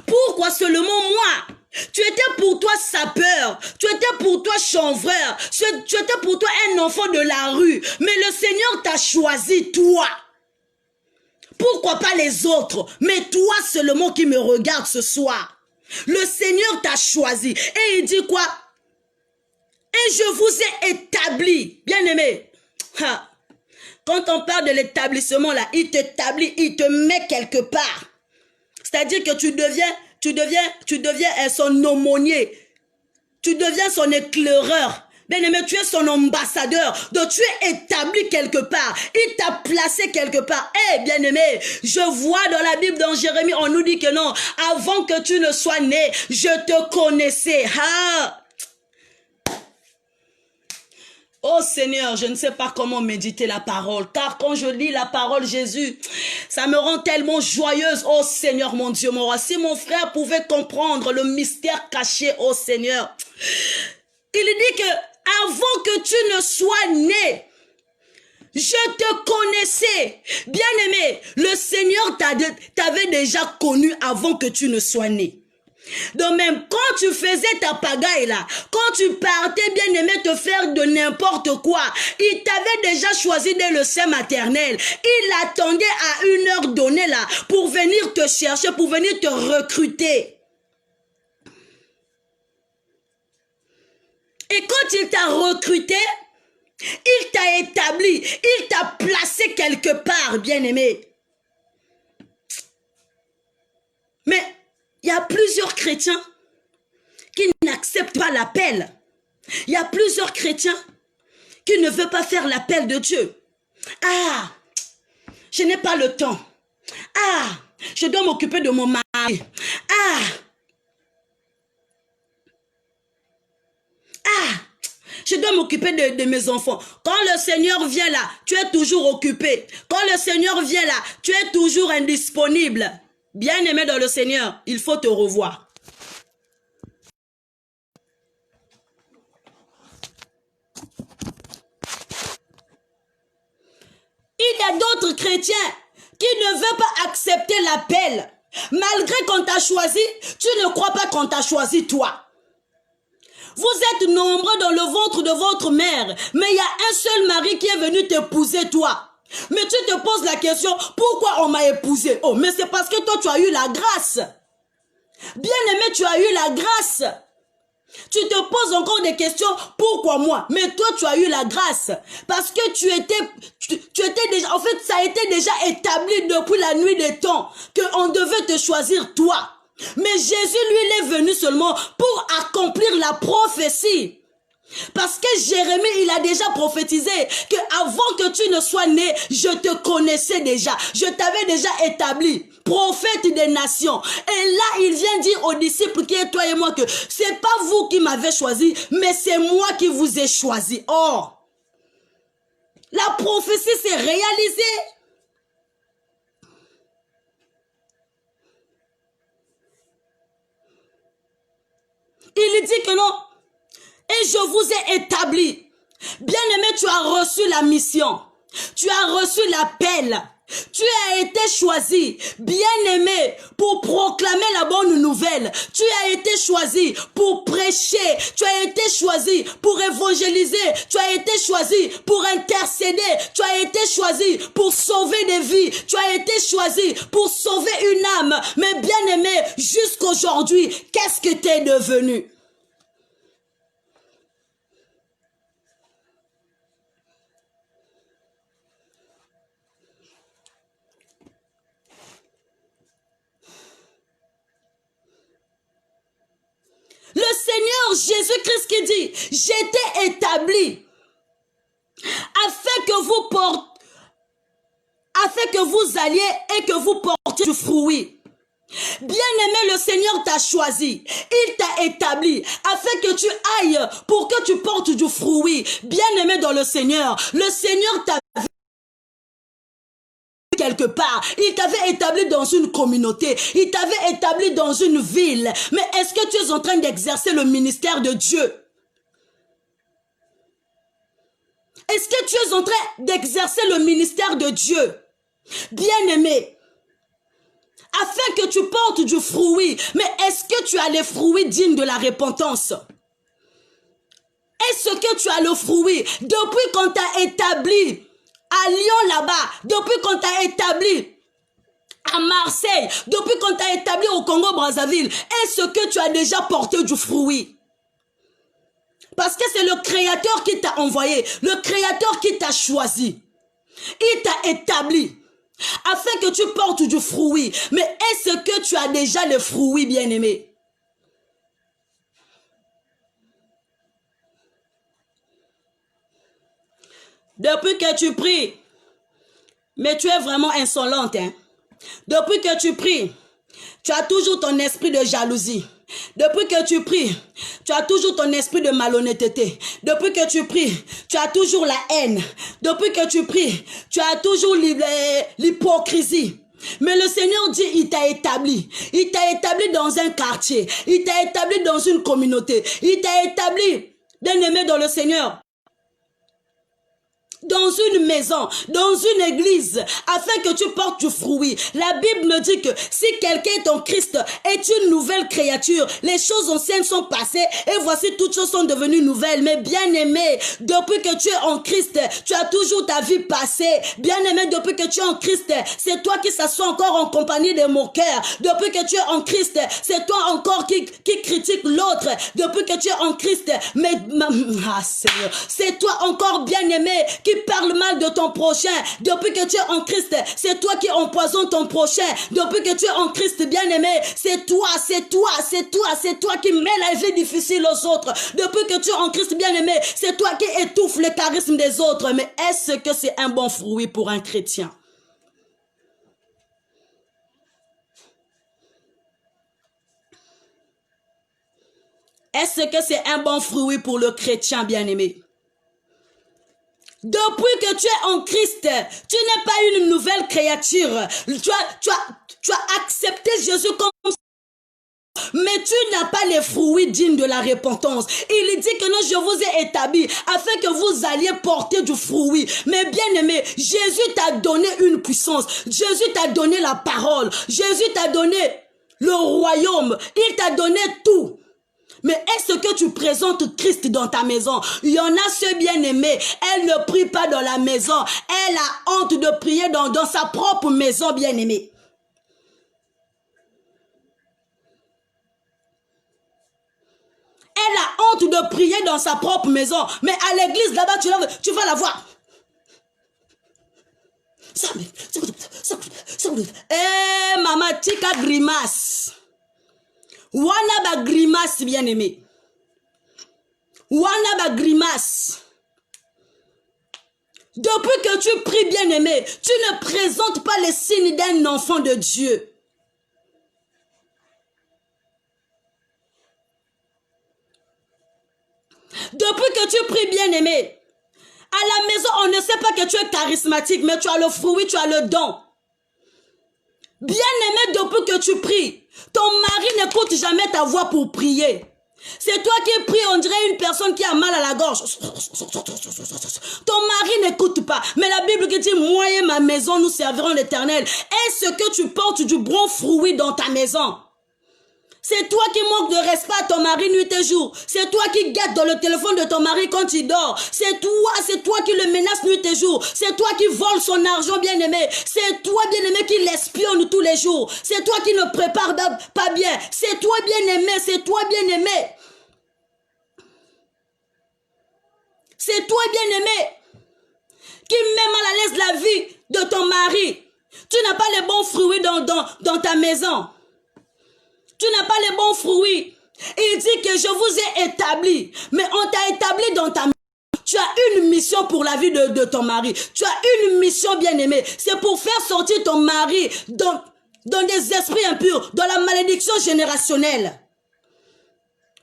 Pourquoi seulement moi? Tu étais pour toi sapeur, tu étais pour toi chanvreur, tu étais pour toi un enfant de la rue. Mais le Seigneur t'a choisi toi. Pourquoi pas les autres? Mais toi seulement qui me regarde ce soir. Le Seigneur t'a choisi. Et il dit quoi? Et je vous ai établi. Bien aimé. Quand on parle de l'établissement là, il t'établit, il te met quelque part. C'est-à-dire que tu deviens son aumônier. Tu deviens son éclaireur. Bien-aimé, tu es son ambassadeur. Donc tu es établi quelque part. Il t'a placé quelque part. Eh, bien-aimé, je vois dans la Bible, dans Jérémie, on nous dit que non. Avant que tu ne sois né, je te connaissais. Ah! Oh Seigneur, je ne sais pas comment méditer la parole, car quand je lis la parole Jésus, ça me rend tellement joyeuse. Oh Seigneur, mon Dieu, mon roi, si mon frère pouvait comprendre le mystère caché, oh Seigneur. Il dit que avant que tu ne sois né, je te connaissais. Bien-aimé, le Seigneur t'avait déjà connu avant que tu ne sois né. Donc même quand tu faisais ta pagaille là, quand tu partais bien-aimé te faire de n'importe quoi, il t'avait déjà choisi dès le sein maternel. Il attendait à une heure donnée là pour venir te chercher, pour venir te recruter. Et quand il t'a recruté, il t'a établi, il t'a placé quelque part, bien-aimé. Mais il y a plusieurs chrétiens qui n'acceptent pas l'appel. Il y a plusieurs chrétiens qui ne veulent pas faire l'appel de Dieu. Ah, je n'ai pas le temps. Ah, je dois m'occuper de mon mari. Je dois m'occuper de mes enfants. Quand le Seigneur vient là, tu es toujours occupé. Quand le Seigneur vient là, tu es toujours indisponible. Bien-aimé dans le Seigneur, il faut te revoir. Il y a d'autres chrétiens qui ne veulent pas accepter l'appel. Malgré qu'on t'a choisi, tu ne crois pas qu'on t'a choisi toi. Vous êtes nombreux dans le ventre de votre mère, mais il y a un seul mari qui est venu t'épouser toi. Mais tu te poses la question, pourquoi on m'a épousé? Oh, mais c'est parce que toi tu as eu la grâce. Bien-aimé, tu as eu la grâce. Tu te poses encore des questions, pourquoi moi? Mais toi tu as eu la grâce. Parce que tu étais déjà, en fait ça a été déjà établi depuis la nuit des temps, qu'on devait te choisir toi. Mais Jésus, lui, il est venu seulement pour accomplir la prophétie. Parce que Jérémie, il a déjà prophétisé que avant que tu ne sois né, je te connaissais déjà. Je t'avais déjà établi prophète des nations. Et là, il vient dire aux disciples qui est toi et moi que c'est pas vous qui m'avez choisi, mais c'est moi qui vous ai choisi. Oh, la prophétie s'est réalisée. Il dit que non. Et je vous ai établi. Bien-aimé, tu as reçu la mission. Tu as reçu l'appel. Tu as été choisi, bien-aimé, pour proclamer la bonne nouvelle. Tu as été choisi pour prêcher. Tu as été choisi pour évangéliser. Tu as été choisi pour intercéder. Tu as été choisi pour sauver des vies. Tu as été choisi pour sauver une âme. Mais bien-aimé, jusqu'aujourd'hui, qu'est-ce que tu es devenu? Le Seigneur Jésus-Christ qui dit, j'étais établi afin que vous alliez et que vous portiez du fruit. Bien-aimé, le Seigneur t'a choisi, il t'a établi afin que tu ailles pour que tu portes du fruit. Bien-aimé dans le Seigneur t'a quelque part, il t'avait établi dans une communauté, il t'avait établi dans une ville, mais est-ce que tu es en train d'exercer le ministère de Dieu? Est-ce que tu es en train d'exercer le ministère de Dieu? Bien-aimé, afin que tu portes du fruit, mais est-ce que tu as les fruits dignes de la repentance? Est-ce que tu as le fruit depuis qu'on t'a établi à Lyon là-bas, depuis qu'on t'a établi à Marseille, depuis qu'on t'a établi au Congo-Brazzaville, est-ce que tu as déjà porté du fruit? Parce que c'est le Créateur qui t'a envoyé, le Créateur qui t'a choisi. Il t'a établi afin que tu portes du fruit. Mais est-ce que tu as déjà le fruit, bien-aimé? Depuis que tu pries, mais tu es vraiment insolente, hein? Depuis que tu pries, tu as toujours ton esprit de jalousie. Depuis que tu pries, tu as toujours ton esprit de malhonnêteté. Depuis que tu pries, tu as toujours la haine. Depuis que tu pries, tu as toujours l'hypocrisie. Mais le Seigneur dit, il t'a établi. Il t'a établi dans un quartier. Il t'a établi dans une communauté. Il t'a établi, bien-aimé dans le Seigneur, dans une maison, dans une église, afin que tu portes du fruit. La Bible me dit que si quelqu'un est en Christ, est une nouvelle créature, les choses anciennes sont passées et voici toutes choses sont devenues nouvelles. Mais bien aimé, depuis que tu es en Christ, tu as toujours ta vie passée. Bien aimé, depuis que tu es en Christ, c'est toi qui s'assois encore en compagnie de moqueurs. Depuis que tu es en Christ, c'est toi encore qui critique l'autre. Depuis que tu es en Christ, c'est toi encore bien aimé qui parle mal de ton prochain. Depuis que tu es en Christ, c'est toi qui empoisonne ton prochain. Depuis que tu es en Christ, bien-aimé, c'est toi qui mets la vie difficile aux autres. Depuis que tu es en Christ, bien-aimé, c'est toi qui étouffe le charisme des autres. Mais est-ce que c'est un bon fruit pour un chrétien? Est-ce que c'est un bon fruit pour le chrétien, bien-aimé? Depuis que tu es en Christ, tu n'es pas une nouvelle créature. Tu as accepté Jésus comme... Mais tu n'as pas les fruits dignes de la repentance. Il dit que non, je vous ai établi afin que vous alliez porter du fruit. Mais bien aimé, Jésus t'a donné une puissance. Jésus t'a donné la parole. Jésus t'a donné le royaume. Il t'a donné tout. Mais est-ce que tu présentes Christ dans ta maison? Il y en a ceux bien-aimés, elle ne prie pas dans la maison. Elle a honte de prier dans sa propre maison, bien-aimée. Elle a honte de prier dans sa propre maison. Mais à l'église, là-bas, tu vas la voir. Eh, maman, tika grimace. Wana ba grimace, bien-aimé. Wana ba grimace. Depuis que tu pries, bien-aimé, tu ne présentes pas les signes d'un enfant de Dieu. Depuis que tu pries, bien-aimé, à la maison, on ne sait pas que tu es charismatique, mais tu as le fruit, tu as le don. Bien-aimé, depuis que tu pries, ton mari n'écoute jamais ta voix pour prier. C'est toi qui pries, on dirait une personne qui a mal à la gorge. Ton mari n'écoute pas. Mais la Bible qui dit, moi et ma maison, nous servirons l'Éternel. Est-ce que tu portes du bon fruit dans ta maison? C'est toi qui manques de respect à ton mari nuit et jour. C'est toi qui guettes dans le téléphone de ton mari quand il dort. C'est toi qui le menaces nuit et jour. C'est toi qui voles son argent, bien-aimé. C'est toi, bien-aimé, qui l'espionne tous les jours. C'est toi qui ne prépare pas bien. C'est toi, bien-aimé. C'est toi, bien-aimé. C'est toi, bien-aimé, qui met mal à l'aise la vie de ton mari. Tu n'as pas les bons fruits dans ta maison. Tu n'as pas les bons fruits. Il dit que je vous ai établi. Mais on t'a établi dans ta maison. Tu as une mission pour la vie de ton mari. Tu as une mission, bien-aimée. C'est pour faire sortir ton mari dans des esprits impurs, dans la malédiction générationnelle.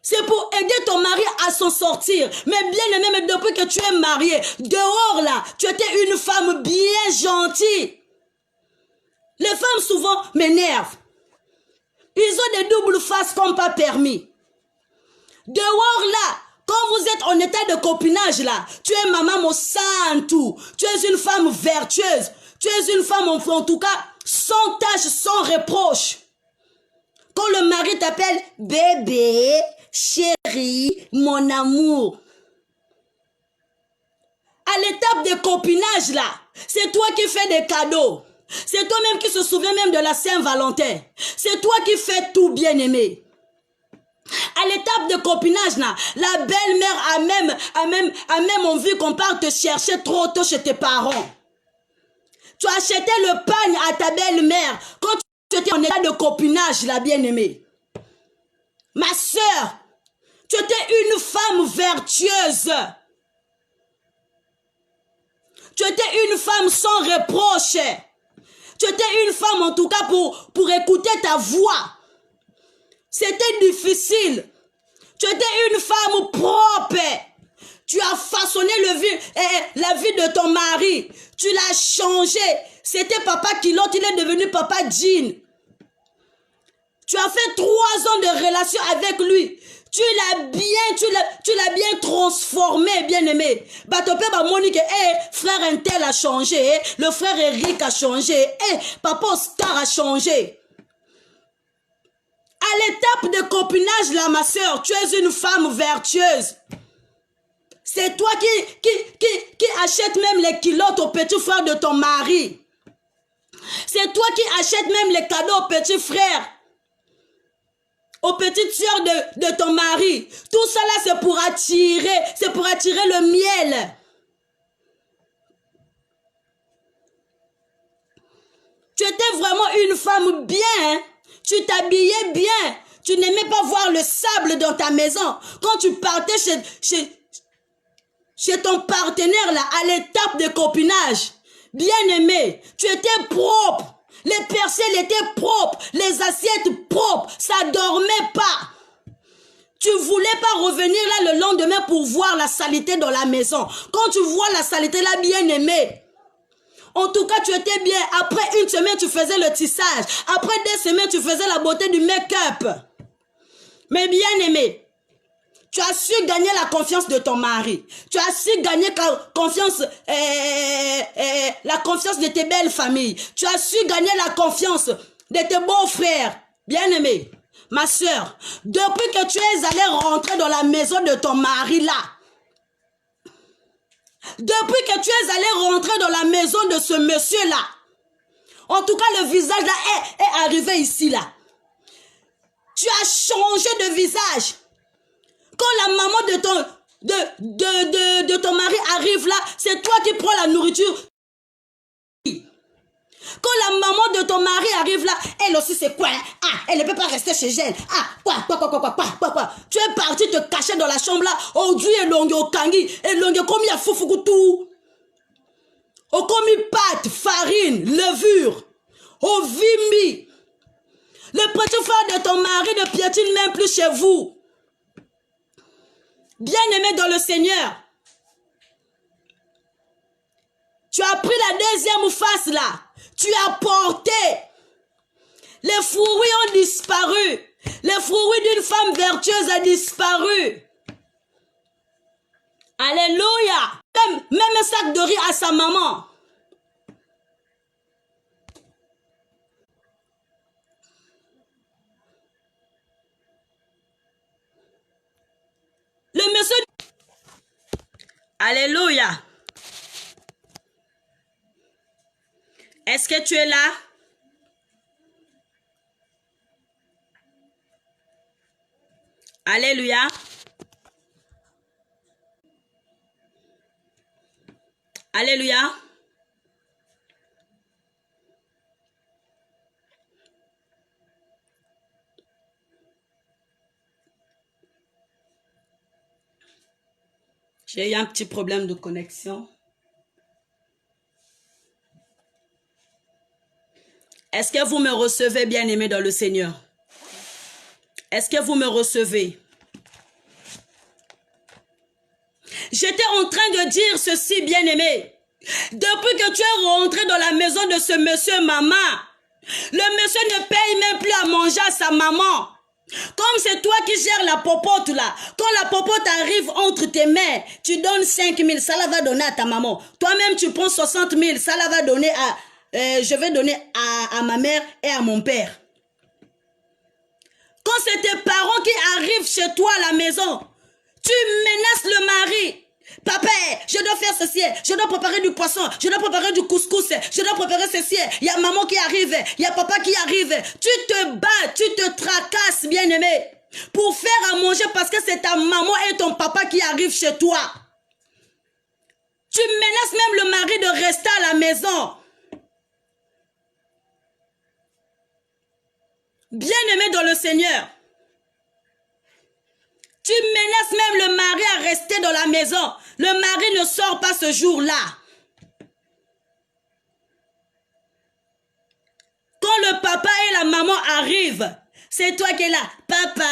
C'est pour aider ton mari à s'en sortir. Mais bien-aimé, mais depuis que tu es marié, dehors là, tu étais une femme bien gentille. Les femmes souvent m'énervent. Ils ont des doubles faces comme pas permis. Dehors là, quand vous êtes en état de copinage là, tu es maman mon santou. Tu es une femme vertueuse. Tu es une femme en tout cas sans tâche, sans reproche. Quand le mari t'appelle bébé, chérie, mon amour. À l'étape de copinage là, c'est toi qui fais des cadeaux. C'est toi-même qui se souvient même de la Saint-Valentin. C'est toi qui fais tout, bien-aimé. À l'étape de copinage, là, la belle-mère a même envie qu'on parte te chercher trop tôt chez tes parents. Tu achetais le pagne à ta belle-mère quand tu étais en état de copinage, la bien-aimée. Ma sœur, tu étais une femme vertueuse. Tu étais une femme sans reproche. Tu étais une femme en tout cas pour écouter ta voix. C'était difficile. Tu étais une femme propre. Tu as façonné la vie de ton mari. Tu l'as changé. C'était papa Kilote, il est devenu papa Jean. Tu as fait 3 ans de relation avec lui. Tu l'as bien transformé, bien-aimé. Batope ba Monique, frère Intel a changé, le frère Eric a changé, papa Oscar a changé. À l'étape de copinage là, ma soeur, tu es une femme vertueuse. C'est toi qui achètes même les culottes au petit frère de ton mari. C'est toi qui achètes même les cadeaux au petit frère, aux petites sœurs de ton mari. Tout ça là, c'est pour attirer le miel. Tu étais vraiment une femme bien, hein? Tu t'habillais bien. Tu n'aimais pas voir le sable dans ta maison. Quand tu partais chez ton partenaire là, à l'étape de copinage, bien aimé, tu étais propre. Les percelles étaient propres, les assiettes propres, ça dormait pas. Tu voulais pas revenir là le lendemain pour voir la saleté dans la maison. Quand tu vois la saleté là, bien aimé, en tout cas tu étais bien. Après 1 semaine tu faisais le tissage. Après 2 semaines tu faisais la beauté du make-up. Mais bien aimé, tu as su gagner la confiance de ton mari. Tu as su gagner la confiance de tes belles familles. Tu as su gagner la confiance de tes beaux frères. Bien-aimé, ma soeur, depuis que tu es allée rentrer dans la maison de ton mari là, depuis que tu es allé rentrer dans la maison de ce monsieur là, en tout cas le visage là est arrivé ici là. Tu as changé de visage. Quand la maman de ton mari arrive là, c'est toi qui prends la nourriture. Quand la maman de ton mari arrive là, elle aussi c'est quoi? Ah, elle ne peut pas rester chez elle. Ah, quoi. Tu es parti te cacher dans la chambre là. Aujourd'hui, et longue au kangi, et longue comme il y a foufoukoutou. Au comme pâte, farine, levure, au vimbi. Le petit frère de ton mari ne piétine même plus chez vous. Bien-aimé dans le Seigneur, tu as pris la deuxième face là. Tu as porté. Les fruits ont disparu. Le fruit d'une femme vertueuse a disparu. Alléluia. Même un sac de riz à sa maman. Le monsieur... Alléluia. Est-ce que tu es là? Alléluia. Alléluia. J'ai eu un petit problème de connexion. Est-ce que vous me recevez, bien-aimés dans le Seigneur? Est-ce que vous me recevez? J'étais en train de dire ceci, bien-aimé. Depuis que tu es rentré dans la maison de ce monsieur maman, le monsieur ne paye même plus à manger à sa maman. Comme c'est toi qui gères la popote là, quand la popote arrive entre tes mains, tu donnes 5 000, ça la va donner à ta maman. Toi-même tu prends 60 000, ça la va donner à... je vais donner à ma mère et à mon père. Quand c'est tes parents qui arrivent chez toi à la maison, tu menaces le mari. Papa, je dois faire ceci, je dois préparer du poisson, je dois préparer du couscous, je dois préparer ceci. Il y a maman qui arrive, il y a papa qui arrive. Tu te bats, tu te tracasses, bien-aimé, pour faire à manger parce que c'est ta maman et ton papa qui arrivent chez toi. Tu menaces même le mari de rester à la maison. Bien-aimé dans le Seigneur, tu menaces même le mari à rester dans la maison. Le mari ne sort pas ce jour-là. Quand le papa et la maman arrivent, c'est toi qui es là. Papa,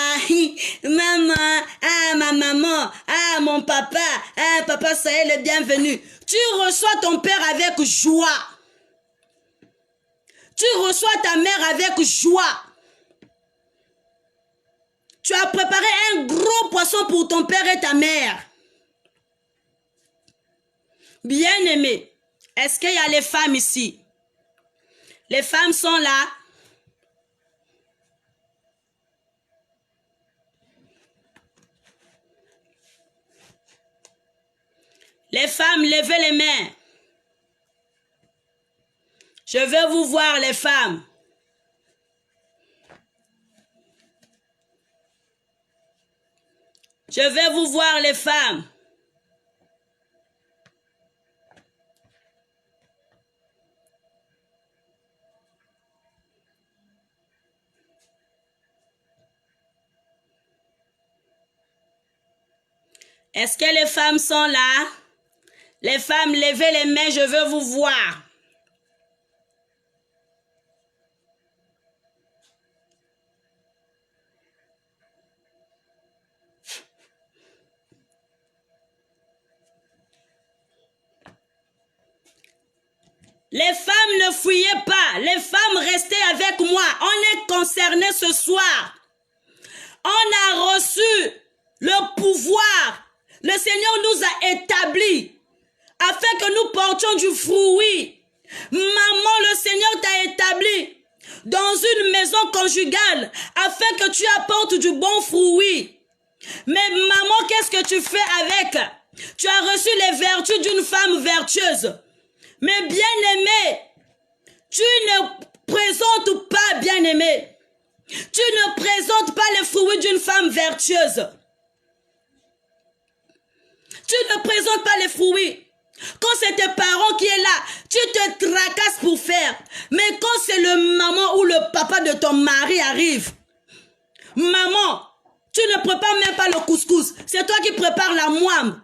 maman, ah ma maman, ah mon papa, ah papa, ça y est le bienvenu. Tu reçois ton père avec joie. Tu reçois ta mère avec joie. Tu as préparé un gros poisson pour ton père et ta mère. Bien-aimé, est-ce qu'il y a les femmes ici? Les femmes sont là. Les femmes, levez les mains. Je veux vous voir, les femmes. Je vais vous voir, les femmes. Est-ce que les femmes sont là? Les femmes, levez les mains, je veux vous voir. Les femmes ne fuyez pas, les femmes restez avec moi. On est concernés ce soir. On a reçu le pouvoir. Le Seigneur nous a établis afin que nous portions du fruit. Maman, le Seigneur t'a établi dans une maison conjugale afin que tu apportes du bon fruit. Mais maman, qu'est-ce que tu fais avec? Tu as reçu les vertus d'une femme vertueuse. Mais bien-aimé, tu ne présentes pas, bien-aimé. Tu ne présentes pas les fruits d'une femme vertueuse. Tu ne présentes pas les fruits. Quand c'est tes parents qui est là, tu te tracasses pour faire. Mais quand c'est le maman ou le papa de ton mari arrive, maman, tu ne prépares même pas le couscous. C'est toi qui prépares la moime.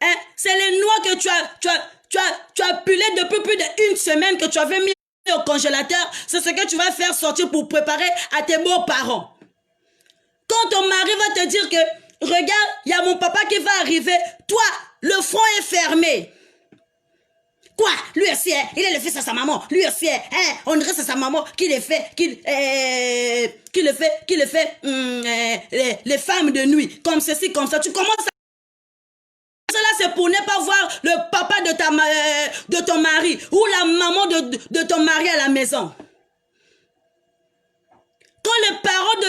Hein? C'est les noix que tu as pilé depuis plus d'1 semaine que tu avais mis au congélateur. C'est ce que tu vas faire sortir pour préparer à tes beaux-parents. Quand ton mari va te dire que regarde, il y a mon papa qui va arriver. Toi, le front est fermé. Quoi? Lui aussi, hein, il est le fils à sa maman. Lui aussi, hein, on dirait que c'est sa maman qui le fait, les femmes de nuit. Comme ceci, comme ça. Tu commences à... Cela, c'est pour ne pas voir le papa de ton mari ou la maman de ton mari à la maison. Quand les parents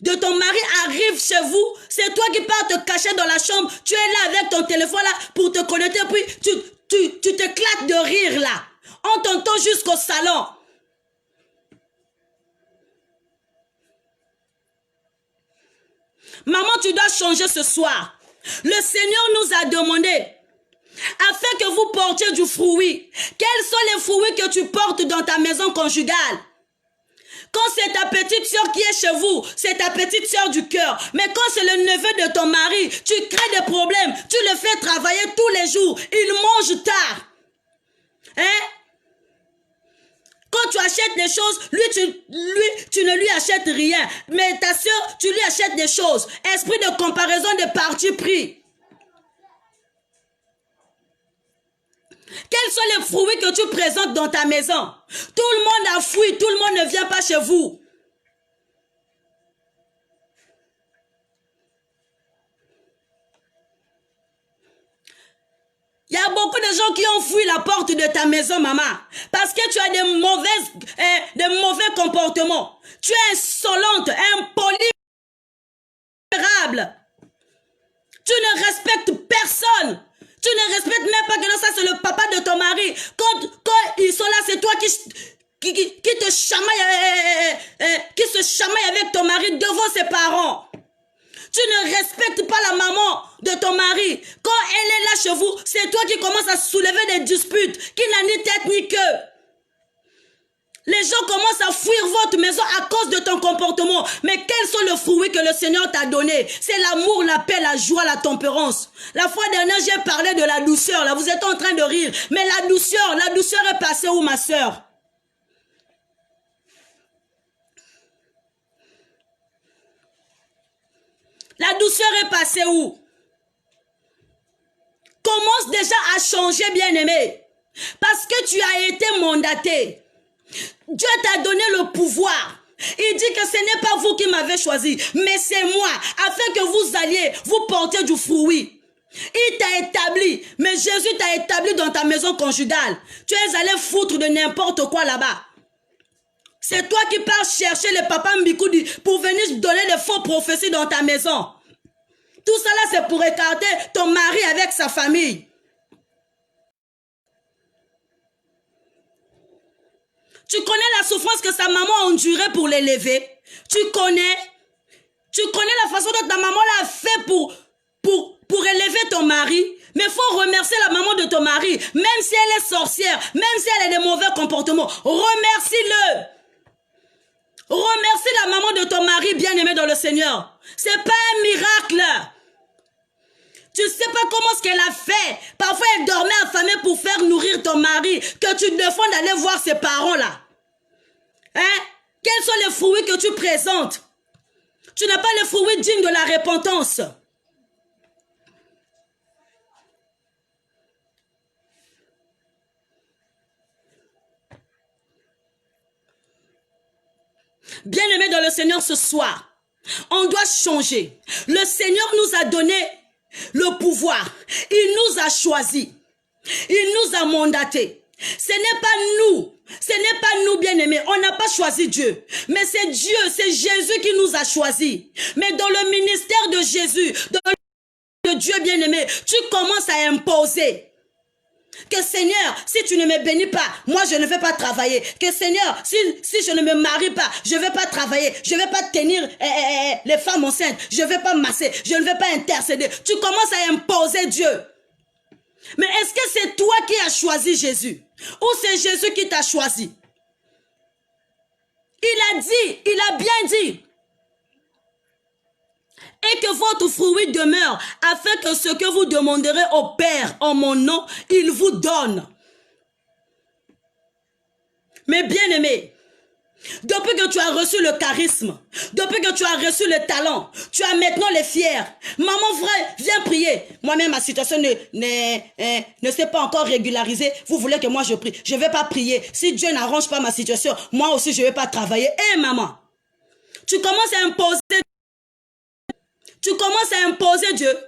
de ton mari arrivent chez vous, c'est toi qui pars te cacher dans la chambre. Tu es là avec ton téléphone là pour te connecter, puis tu t'éclates de rire là. On t'entend jusqu'au salon. Maman, tu dois changer ce soir. Le Seigneur nous a demandé, afin que vous portiez du fruit. Quels sont les fruits que tu portes dans ta maison conjugale? Quand c'est ta petite soeur qui est chez vous, c'est ta petite soeur du cœur. Mais quand c'est le neveu de ton mari, tu crées des problèmes. Tu le fais travailler tous les jours. Il mange tard. Hein? Quand tu achètes des choses, tu ne lui achètes rien. Mais ta soeur, tu lui achètes des choses. Esprit de comparaison de parti pris. Quels sont les fruits que tu présentes dans ta maison? Tout le monde a fui, tout le monde ne vient pas chez vous. Il y a beaucoup de gens qui ont fui la porte de ta maison, maman. Parce que tu as des mauvais comportements. Tu es insolente, impolie. Tu ne respectes personne. Tu ne respectes même pas que non, ça c'est le papa de ton mari. Quand ils sont là, c'est toi qui te chamaille, qui se chamaille avec ton mari devant ses parents. Tu ne respectes pas la maman de ton mari. Quand elle est là chez vous, c'est toi qui commences à soulever des disputes qui n'a ni tête ni queue. Les gens commencent à fuir votre maison à cause de ton comportement. Mais quels sont les fruits que le Seigneur t'a donné? C'est l'amour, la paix, la joie, la tempérance. La fois dernière, j'ai parlé de la douceur. Là, vous êtes en train de rire. Mais la douceur est passée où, ma soeur? La douceur est passée où? Commence déjà à changer, bien-aimé. Parce que tu as été mandaté. Dieu t'a donné le pouvoir. Il dit que ce n'est pas vous qui m'avez choisi, mais c'est moi, afin que vous alliez vous porter du fruit. Il t'a établi, mais Jésus t'a établi dans ta maison conjugale. Tu es allé foutre de n'importe quoi là-bas. C'est toi qui pars chercher le papa Mbikoudi pour venir donner des faux prophéties dans ta maison. Tout ça là, c'est pour écarter ton mari avec sa famille. Tu connais la souffrance que sa maman a endurée pour l'élever. Tu connais la façon dont ta maman l'a fait pour élever ton mari. Mais il faut remercier la maman de ton mari. Même si elle est sorcière, même si elle a des mauvais comportements, remercie-le. Remercie la maman de ton mari bien-aimé dans le Seigneur. C'est pas un miracle. Tu sais pas comment ce qu'elle a fait. Parfois, elle dormait affamée pour faire nourrir ton mari. Que tu défends d'aller voir ses parents là. Hein? Quels sont les fruits que tu présentes? Tu n'as pas les fruits dignes de la repentance. Bien-aimés dans le Seigneur ce soir, on doit changer. Le Seigneur nous a donné le pouvoir. Il nous a choisis. Il nous a mandatés. Ce n'est pas nous bien-aimés. On n'a pas choisi Dieu. Mais c'est Dieu, c'est Jésus qui nous a choisis. Mais dans le ministère de Jésus, dans le Dieu bien-aimé, tu commences à imposer. Que Seigneur, si tu ne me bénis pas, moi je ne vais pas travailler. Que Seigneur, si je ne me marie pas, je ne vais pas travailler. Je ne vais pas tenir les femmes enceintes. Je ne vais pas masser. Je ne vais pas intercéder. Tu commences à imposer Dieu. Mais est-ce que c'est toi qui as choisi Jésus? Ou c'est Jésus qui t'a choisi? Il a dit, il a bien dit. Et que votre fruit demeure, afin que ce que vous demanderez au Père en mon nom, il vous donne. Mais bien-aimés, Depuis que tu as reçu le charisme, depuis que tu as reçu le talent, tu as maintenant les fiers. Maman, frère, viens prier. Moi-même, ma situation ne s'est pas encore régularisée. Vous voulez que moi je prie? Je ne vais pas prier. Si Dieu n'arrange pas ma situation, moi aussi je ne vais pas travailler. Hé, maman, tu commences à imposer. Tu commences à imposer Dieu.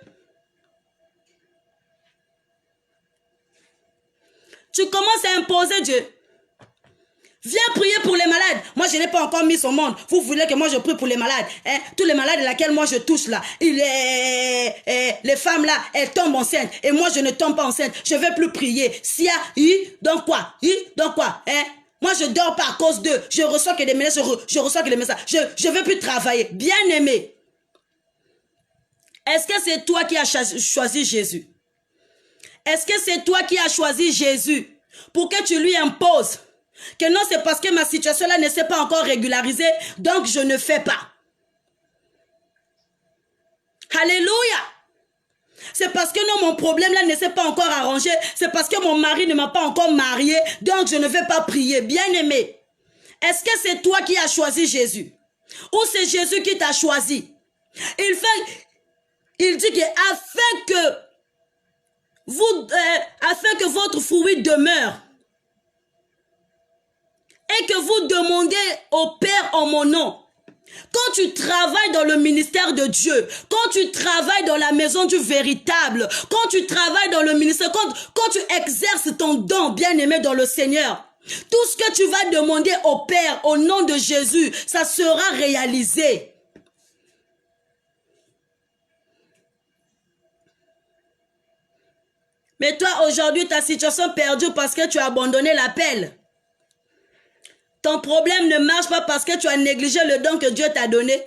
Tu commences à imposer Dieu. Viens prier pour les malades. Moi, je n'ai pas encore mis au monde. Vous voulez que moi je prie pour les malades. Hein? Tous les malades laquelle moi je touche là. Les femmes là, elles tombent enceintes. Et moi, je ne tombe pas enceinte. Je ne vais plus prier. S'il y a, donc quoi? Donc quoi? Hein? Moi, je ne dors pas à cause d'eux. Je reçois que des messages. Je reçois que des messages. Je ne veux plus travailler. Bien aimé. Est-ce que c'est toi qui as choisi Jésus? Est-ce que c'est toi qui as choisi Jésus pour que tu lui imposes que non, c'est parce que ma situation là ne s'est pas encore régularisée, donc je ne fais pas. Alléluia. C'est parce que non, mon problème là ne s'est pas encore arrangé, c'est parce que mon mari ne m'a pas encore marié, donc je ne vais pas prier. Bien aimé, est-ce que c'est toi qui as choisi Jésus? Ou c'est Jésus qui t'a choisi? Il dit que afin que votre fruit demeure, et que vous demandez au Père en mon nom. Quand tu travailles dans le ministère de Dieu, quand tu travailles dans la maison du véritable, quand tu travailles dans le ministère, quand tu exerces ton don bien-aimé dans le Seigneur, tout ce que tu vas demander au Père au nom de Jésus, ça sera réalisé. Mais toi, aujourd'hui, ta situation perdue parce que tu as abandonné l'appel. Ton problème ne marche pas parce que tu as négligé le don que Dieu t'a donné.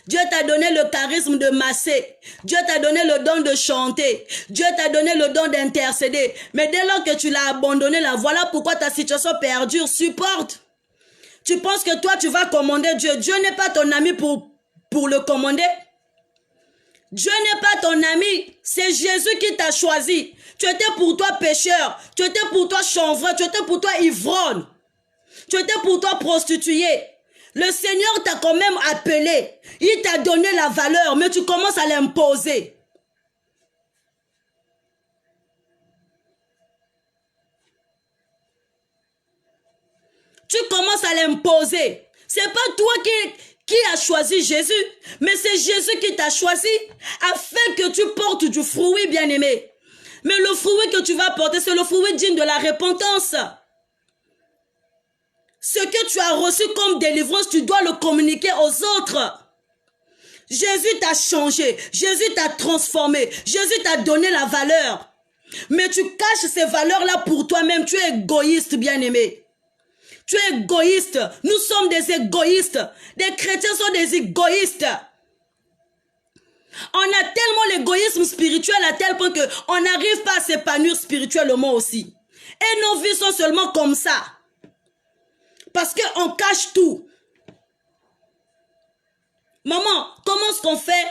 Dieu t'a donné le charisme de masser. Dieu t'a donné le don de chanter. Dieu t'a donné le don d'intercéder. Mais dès lors que tu l'as abandonné, là, voilà pourquoi ta situation perdure. Supporte. Tu penses que toi, tu vas commander Dieu. Dieu n'est pas ton ami pour le commander. Dieu n'est pas ton ami. C'est Jésus qui t'a choisi. Tu étais pour toi pécheur. Tu étais pour toi chanvreur. Tu étais pour toi ivrogne. Tu étais pour toi prostituée. Le Seigneur t'a quand même appelé. Il t'a donné la valeur, mais tu commences à l'imposer. Tu commences à l'imposer. C'est pas toi qui as choisi Jésus, mais c'est Jésus qui t'a choisi afin que tu portes du fruit, bien-aimé. Mais le fruit que tu vas porter, c'est le fruit digne de la repentance. Ce que tu as reçu comme délivrance, tu dois le communiquer aux autres. Jésus t'a changé, Jésus t'a transformé, Jésus t'a donné la valeur. Mais tu caches ces valeurs-là pour toi-même, tu es égoïste, bien-aimé. Tu es égoïste, nous sommes des égoïstes. Des chrétiens sont des égoïstes. On a tellement l'égoïsme spirituel à tel point qu'on n'arrive pas à s'épanouir spirituellement aussi. Et nos vies sont seulement comme ça. Parce qu'on cache tout. Maman, comment est-ce qu'on fait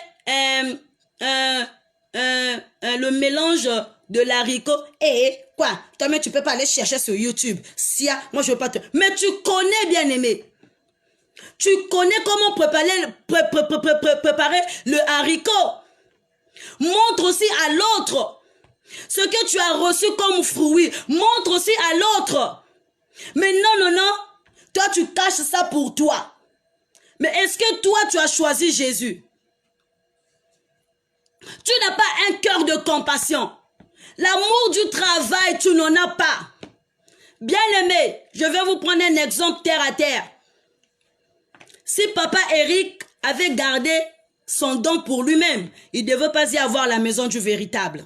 le mélange de l'haricot et quoi? Toi-même, tu peux pas aller chercher sur YouTube. Sia, moi je veux pas te... Mais tu connais, bien-aimé. Tu connais comment préparer le haricot. Montre aussi à l'autre ce que tu as reçu comme fruit. Montre aussi à l'autre. Mais non. Toi, tu caches ça pour toi. Mais est-ce que toi, tu as choisi Jésus? Tu n'as pas un cœur de compassion. L'amour du travail, tu n'en as pas. Bien-aimé, je vais vous prendre un exemple terre à terre. Si papa Eric avait gardé son don pour lui-même, il ne devait pas y avoir la maison du véritable.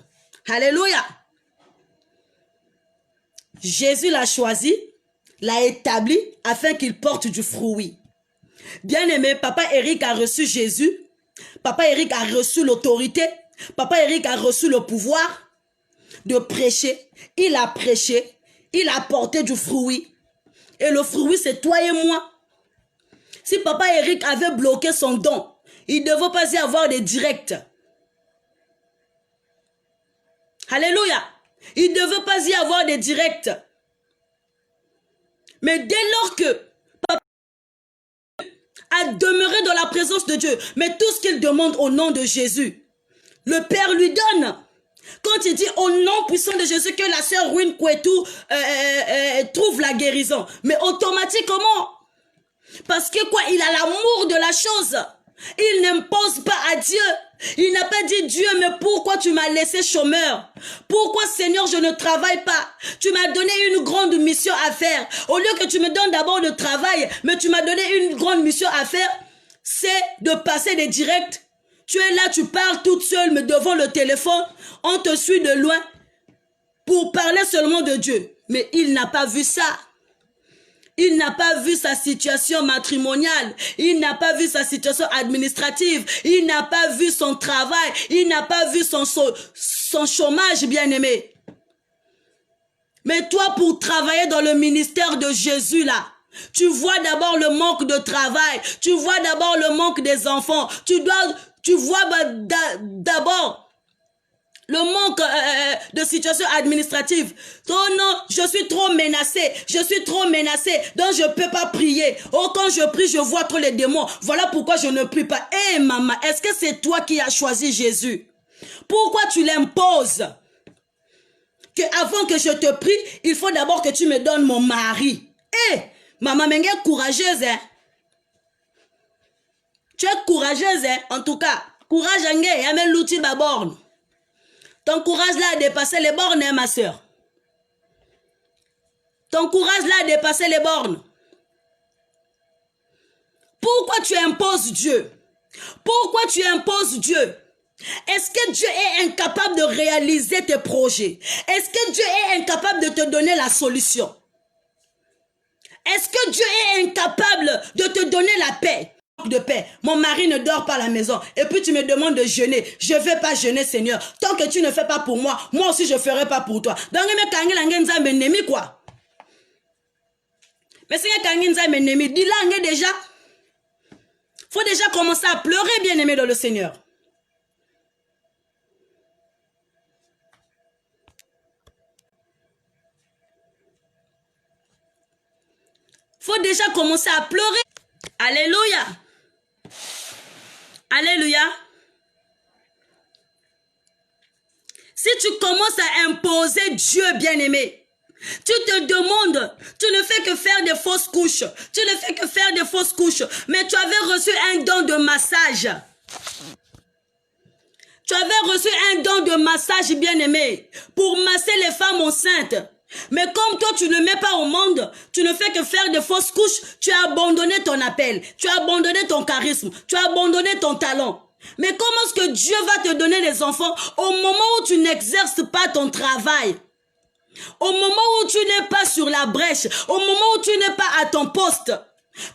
Alléluia. Jésus l'a choisi, l'a établi afin qu'il porte du fruit. Bien-aimé, papa Eric a reçu Jésus. Papa Eric a reçu l'autorité. Papa Eric a reçu le pouvoir de prêcher. Il a prêché. Il a porté du fruit. Et le fruit, c'est toi et moi. Si papa Eric avait bloqué son don, il ne devait pas y avoir de direct. Alléluia. Il ne devait pas y avoir de direct. Mais dès lors que à demeurer dans la présence de Dieu. Mais tout ce qu'il demande au nom de Jésus, le Père lui donne. Quand il dit au nom puissant de Jésus que la sœur Ruine Kwetou trouve la guérison. Mais automatiquement, parce que quoi, il a l'amour de la chose. Il n'impose pas à Dieu. Il n'a pas dit Dieu, mais pourquoi tu m'as laissé chômeur? Pourquoi Seigneur je ne travaille pas? Tu m'as donné une grande mission à faire. Au lieu que tu me donnes d'abord le travail, mais tu m'as donné une grande mission à faire, c'est de passer des directs. Tu es là, tu parles toute seule, mais devant le téléphone, on te suit de loin pour parler seulement de Dieu. Mais il n'a pas vu ça. Il n'a pas vu sa situation matrimoniale. Il n'a pas vu sa situation administrative. Il n'a pas vu son travail. Il n'a pas vu son chômage, bien-aimé. Mais toi, pour travailler dans le ministère de Jésus, là, tu vois d'abord le manque de travail. Tu vois d'abord le manque des enfants. Tu vois d'abord le manque de situation administrative. Oh non, je suis trop menacée. Je suis trop menacée. Donc je ne peux pas prier. Oh, quand je prie, je vois trop les démons. Voilà pourquoi je ne prie pas. Hé, maman, est-ce que c'est toi qui as choisi Jésus? Pourquoi tu l'imposes? Que avant que je te prie, il faut d'abord que tu me donnes mon mari. Hé, maman, mais est courageuse, hein? Tu es courageuse, hein? En tout cas, courage, il y a même l'outil de la borne. Ton courage là a dépassé les bornes, hein, ma soeur. Ton courage là a dépassé les bornes. Pourquoi tu imposes Dieu? Pourquoi tu imposes Dieu? Est-ce que Dieu est incapable de réaliser tes projets? Est-ce que Dieu est incapable de te donner la solution? Est-ce que Dieu est incapable de te donner la paix? De paix. Mon mari ne dort pas à la maison. Et puis tu me demandes de jeûner. Je ne vais pas jeûner, Seigneur. Tant que tu ne fais pas pour moi, moi aussi je ne ferai pas pour toi. Donc, quoi? Mais c'est un ennemi. Dis-là, déjà. Faut déjà commencer à pleurer, bien-aimé dans le Seigneur. Faut déjà commencer à pleurer. Alléluia. Alléluia. Si tu commences à imposer Dieu, bien-aimé, tu te demandes, tu ne fais que faire des fausses couches. Tu ne fais que faire des fausses couches. Mais tu avais reçu un don de massage. Tu avais reçu un don de massage, bien-aimé, pour masser les femmes enceintes. Mais comme toi, tu ne mets pas au monde, tu ne fais que faire de fausses couches, tu as abandonné ton appel, tu as abandonné ton charisme, tu as abandonné ton talent. Mais comment est-ce que Dieu va te donner les enfants au moment où tu n'exerces pas ton travail? Au moment où tu n'es pas sur la brèche, au moment où tu n'es pas à ton poste?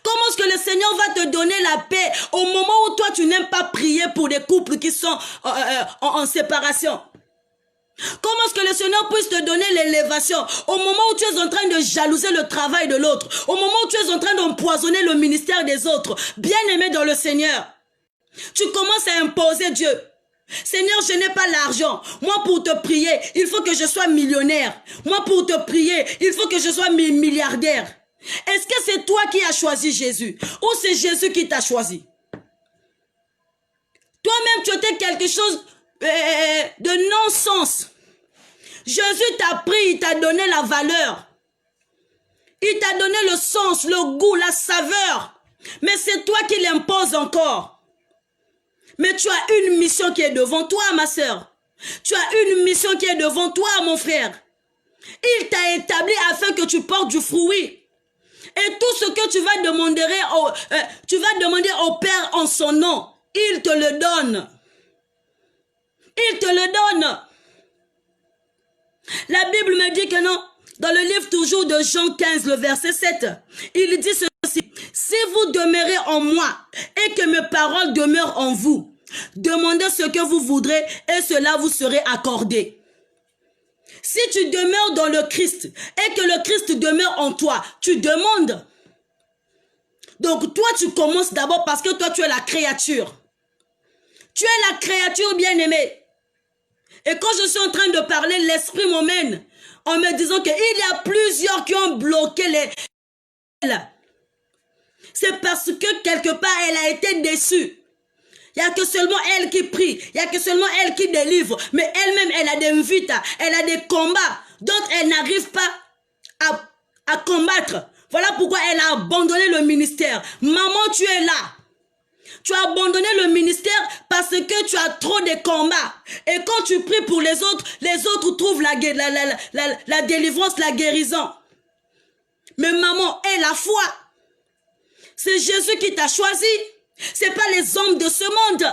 Comment est-ce que le Seigneur va te donner la paix au moment où toi tu n'aimes pas prier pour des couples qui sont en séparation? Comment est-ce que le Seigneur puisse te donner l'élévation au moment où tu es en train de jalouser le travail de l'autre, au moment où tu es en train d'empoisonner le ministère des autres? Bien-aimé dans le Seigneur, tu commences à imposer Dieu. Seigneur, je n'ai pas l'argent. Moi, pour te prier, il faut que je sois millionnaire. Moi, pour te prier, il faut que je sois milliardaire. Est-ce que c'est toi qui as choisi Jésus ou c'est Jésus qui t'a choisi? Toi-même, tu étais quelque chose de non-sens. Jésus t'a pris, il t'a donné la valeur. Il t'a donné le sens, le goût, la saveur. Mais c'est toi qui l'imposes encore. Mais tu as une mission qui est devant toi, ma soeur. Tu as une mission qui est devant toi, mon frère. Il t'a établi afin que tu portes du fruit. Et tout ce que tu vas demander au Père en son nom, il te le donne. Il te le donne. La Bible me dit que non. Dans le livre toujours de Jean 15, le verset 7, il dit ceci. Si vous demeurez en moi et que mes paroles demeurent en vous, demandez ce que vous voudrez et cela vous serait accordé. Si tu demeures dans le Christ et que le Christ demeure en toi, tu demandes. Donc toi, tu commences d'abord parce que toi, tu es la créature. Tu es la créature bien-aimée. Et quand je suis en train de parler, l'esprit m'emmène en me disant qu'il y a plusieurs qui ont bloqué les... c'est parce que quelque part, elle a été déçue. Il n'y a que seulement elle qui prie. Il n'y a que seulement elle qui délivre. Mais elle-même, elle a des vitas. Elle a des combats. D'autres, elle n'arrive pas à combattre. Voilà pourquoi elle a abandonné le ministère. Maman, tu es là. Tu as abandonné le ministère parce que tu as trop de combats. Et quand tu pries pour les autres trouvent la délivrance, la guérison. Mais maman, aie la foi. C'est Jésus qui t'a choisi. C'est pas les hommes de ce monde.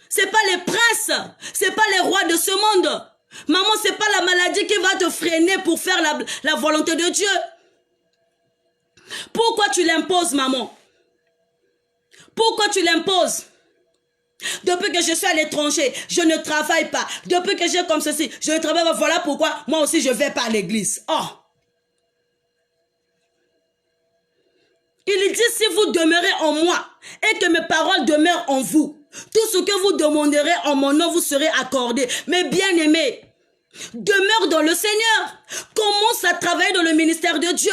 C'est pas les princes. C'est pas les rois de ce monde. Maman, c'est pas la maladie qui va te freiner pour faire la volonté de Dieu. Pourquoi tu l'imposes, maman? Pourquoi tu l'imposes? Depuis que je suis à l'étranger, je ne travaille pas. Depuis que j'ai comme ceci, je ne travaille pas. Voilà pourquoi moi aussi je ne vais pas à l'église. Oh! Il dit, si vous demeurez en moi et que mes paroles demeurent en vous, tout ce que vous demanderez en mon nom vous serez accordé. Mais bien aimé, demeure dans le Seigneur. Commence à travailler dans le ministère de Dieu.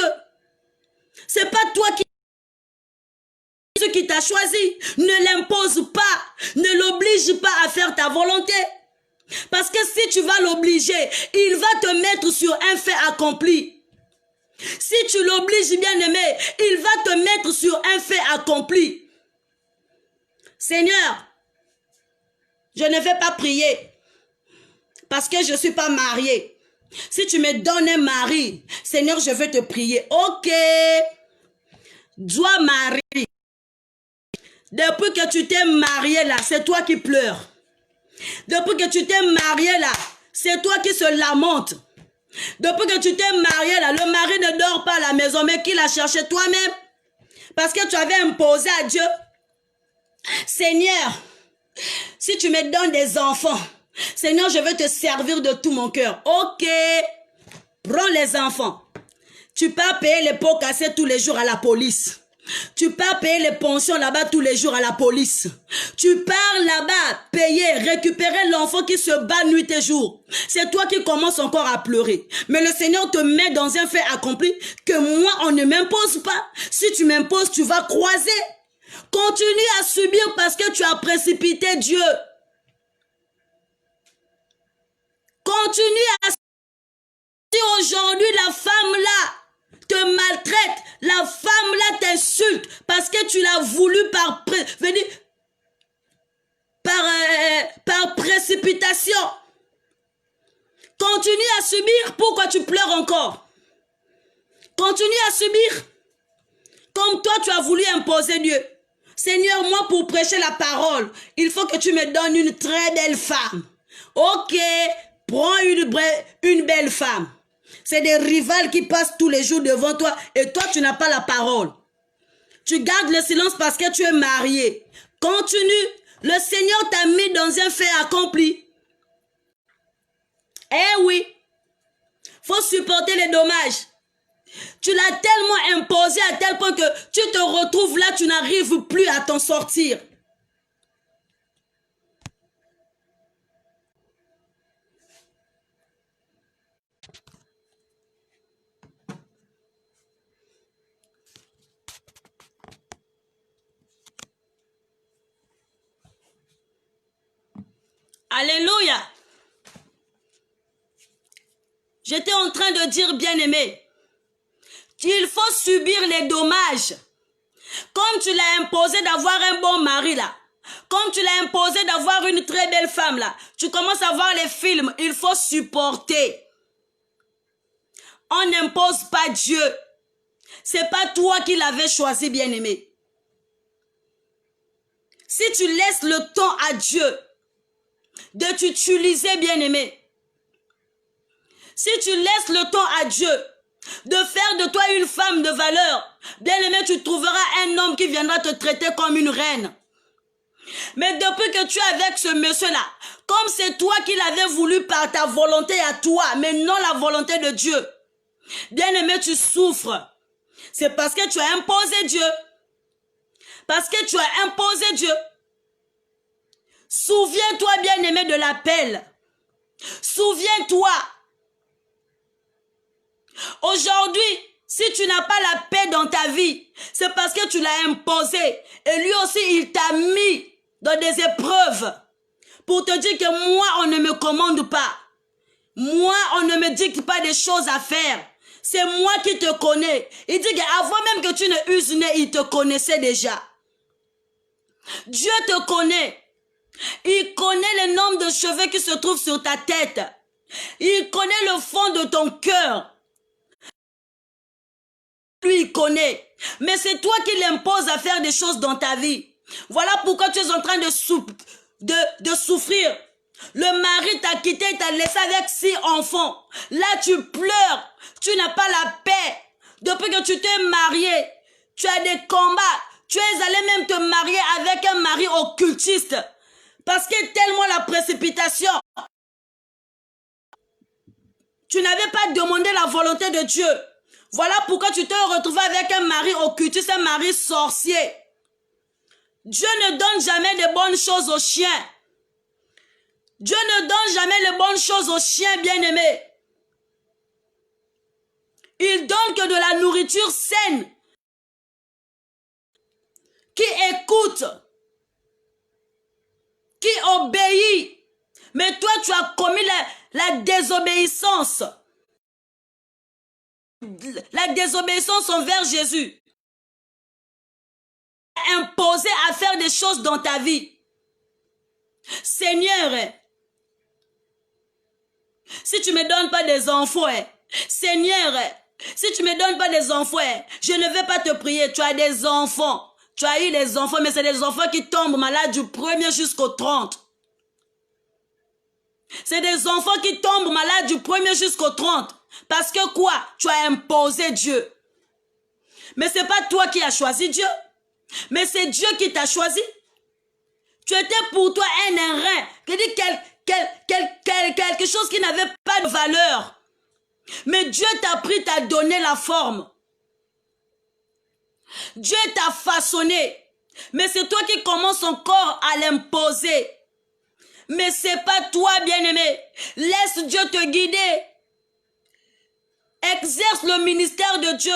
C'est pas toi qui t'a choisi. Ne l'impose pas. Ne l'oblige pas à faire ta volonté. Parce que si tu vas l'obliger, il va te mettre sur un fait accompli. Si tu l'obliges, bien aimé, il va te mettre sur un fait accompli. Seigneur, je ne vais pas prier parce que je ne suis pas mariée. Si tu me donnes un mari, Seigneur, je vais te prier. Ok, toi Marie, depuis que tu t'es mariée là, c'est toi qui pleures. Depuis que tu t'es mariée là, c'est toi qui se lamentes. Depuis que tu t'es marié là, le mari ne dort pas à la maison, mais qui l'a cherché toi-même? Parce que tu avais imposé à Dieu. Seigneur, si tu me donnes des enfants, Seigneur, je veux te servir de tout mon cœur. Ok, prends les enfants. Tu peux payer les pots cassés tous les jours à la police. Tu pars payer les pensions là-bas tous les jours à la police. Tu pars là-bas payer, récupérer l'enfant qui se bat nuit et jour. C'est toi qui commences encore à pleurer. Mais le Seigneur te met dans un fait accompli que moi, on ne m'impose pas. Si tu m'imposes, tu vas croiser. Continue à subir parce que tu as précipité Dieu. Continue à subir. Si aujourd'hui la femme là te maltraite, la femme là t'insulte parce que tu l'as voulu par précipitation. Continue à subir. Pourquoi tu pleures encore? Continue à subir. Comme toi tu as voulu imposer Dieu. Seigneur, moi pour prêcher la parole, il faut que tu me donnes une très belle femme. Ok, prends une belle femme. C'est des rivales qui passent tous les jours devant toi et toi, tu n'as pas la parole. Tu gardes le silence parce que tu es marié. Continue. Le Seigneur t'a mis dans un fait accompli. Eh oui. Faut supporter les dommages. Tu l'as tellement imposé à tel point que tu te retrouves là, tu n'arrives plus à t'en sortir. Alléluia. J'étais en train de dire, bien-aimé, qu'il faut subir les dommages. Comme tu l'as imposé d'avoir un bon mari là, comme tu l'as imposé d'avoir une très belle femme là, tu commences à voir les films, il faut supporter. On n'impose pas Dieu. C'est pas toi qui l'avais choisi, bien-aimé. Si tu laisses le temps à Dieu de t'utiliser, bien-aimé, si tu laisses le temps à Dieu de faire de toi une femme de valeur, bien-aimé, tu trouveras un homme qui viendra te traiter comme une reine. Mais depuis que tu es avec ce monsieur-là, comme c'est toi qui l'avais voulu par ta volonté à toi, mais non la volonté de Dieu, bien-aimé, tu souffres. C'est parce que tu as imposé Dieu. Parce que tu as imposé Dieu. Souviens-toi, bien-aimé, de l'appel. Souviens-toi. Aujourd'hui, Si tu n'as pas la paix dans ta vie, c'est parce que tu l'as imposé. Et lui aussi, il t'a mis dans des épreuves pour te dire que moi, on ne me commande pas. Moi, on ne me dicte pas des choses à faire. C'est moi qui te connais. Il dit qu'avant même que tu ne uses né, il te connaissait déjà. Dieu te connaît. Il connaît le nombre de cheveux qui se trouvent sur ta tête. Il connaît le fond de ton cœur. Lui, il connaît. Mais c'est toi qui l'imposes à faire des choses dans ta vie. Voilà pourquoi tu es en train de souffrir. Le mari t'a quitté, t'a laissé avec 6 enfants. Là, tu pleures. Tu n'as pas la paix. Depuis que tu t'es marié, tu as des combats. Tu es allé même te marier avec un mari occultiste. Parce que tellement la précipitation. Tu n'avais pas demandé la volonté de Dieu. Voilà pourquoi tu t'es retrouvé avec un mari occultiste, un mari sorcier. Dieu ne donne jamais de bonnes choses aux chiens. Dieu ne donne jamais les bonnes choses aux chiens bien-aimés. Il donne que de la nourriture saine. Qui écoute. Qui obéit. Mais toi, tu as commis la désobéissance. La désobéissance envers Jésus. Imposé à faire des choses dans ta vie. Seigneur, si tu ne me donnes pas des enfants, Seigneur, si tu ne me donnes pas des enfants, je ne vais pas te prier. Tu as des enfants. Tu as eu des enfants, mais c'est des enfants qui tombent malades du 1er jusqu'au 30. C'est des enfants qui tombent malades du 1er jusqu'au 30. Parce que quoi? Tu as imposé Dieu. Mais ce n'est pas toi qui as choisi Dieu. Mais c'est Dieu qui t'a choisi. Tu étais pour toi un airain. Quelque chose qui n'avait pas de valeur. Mais Dieu t'a pris, t'a donné la forme. Dieu t'a façonné. Mais c'est toi qui commences encore à l'imposer. Mais c'est pas toi, bien-aimé. Laisse Dieu te guider. Exerce le ministère de Dieu.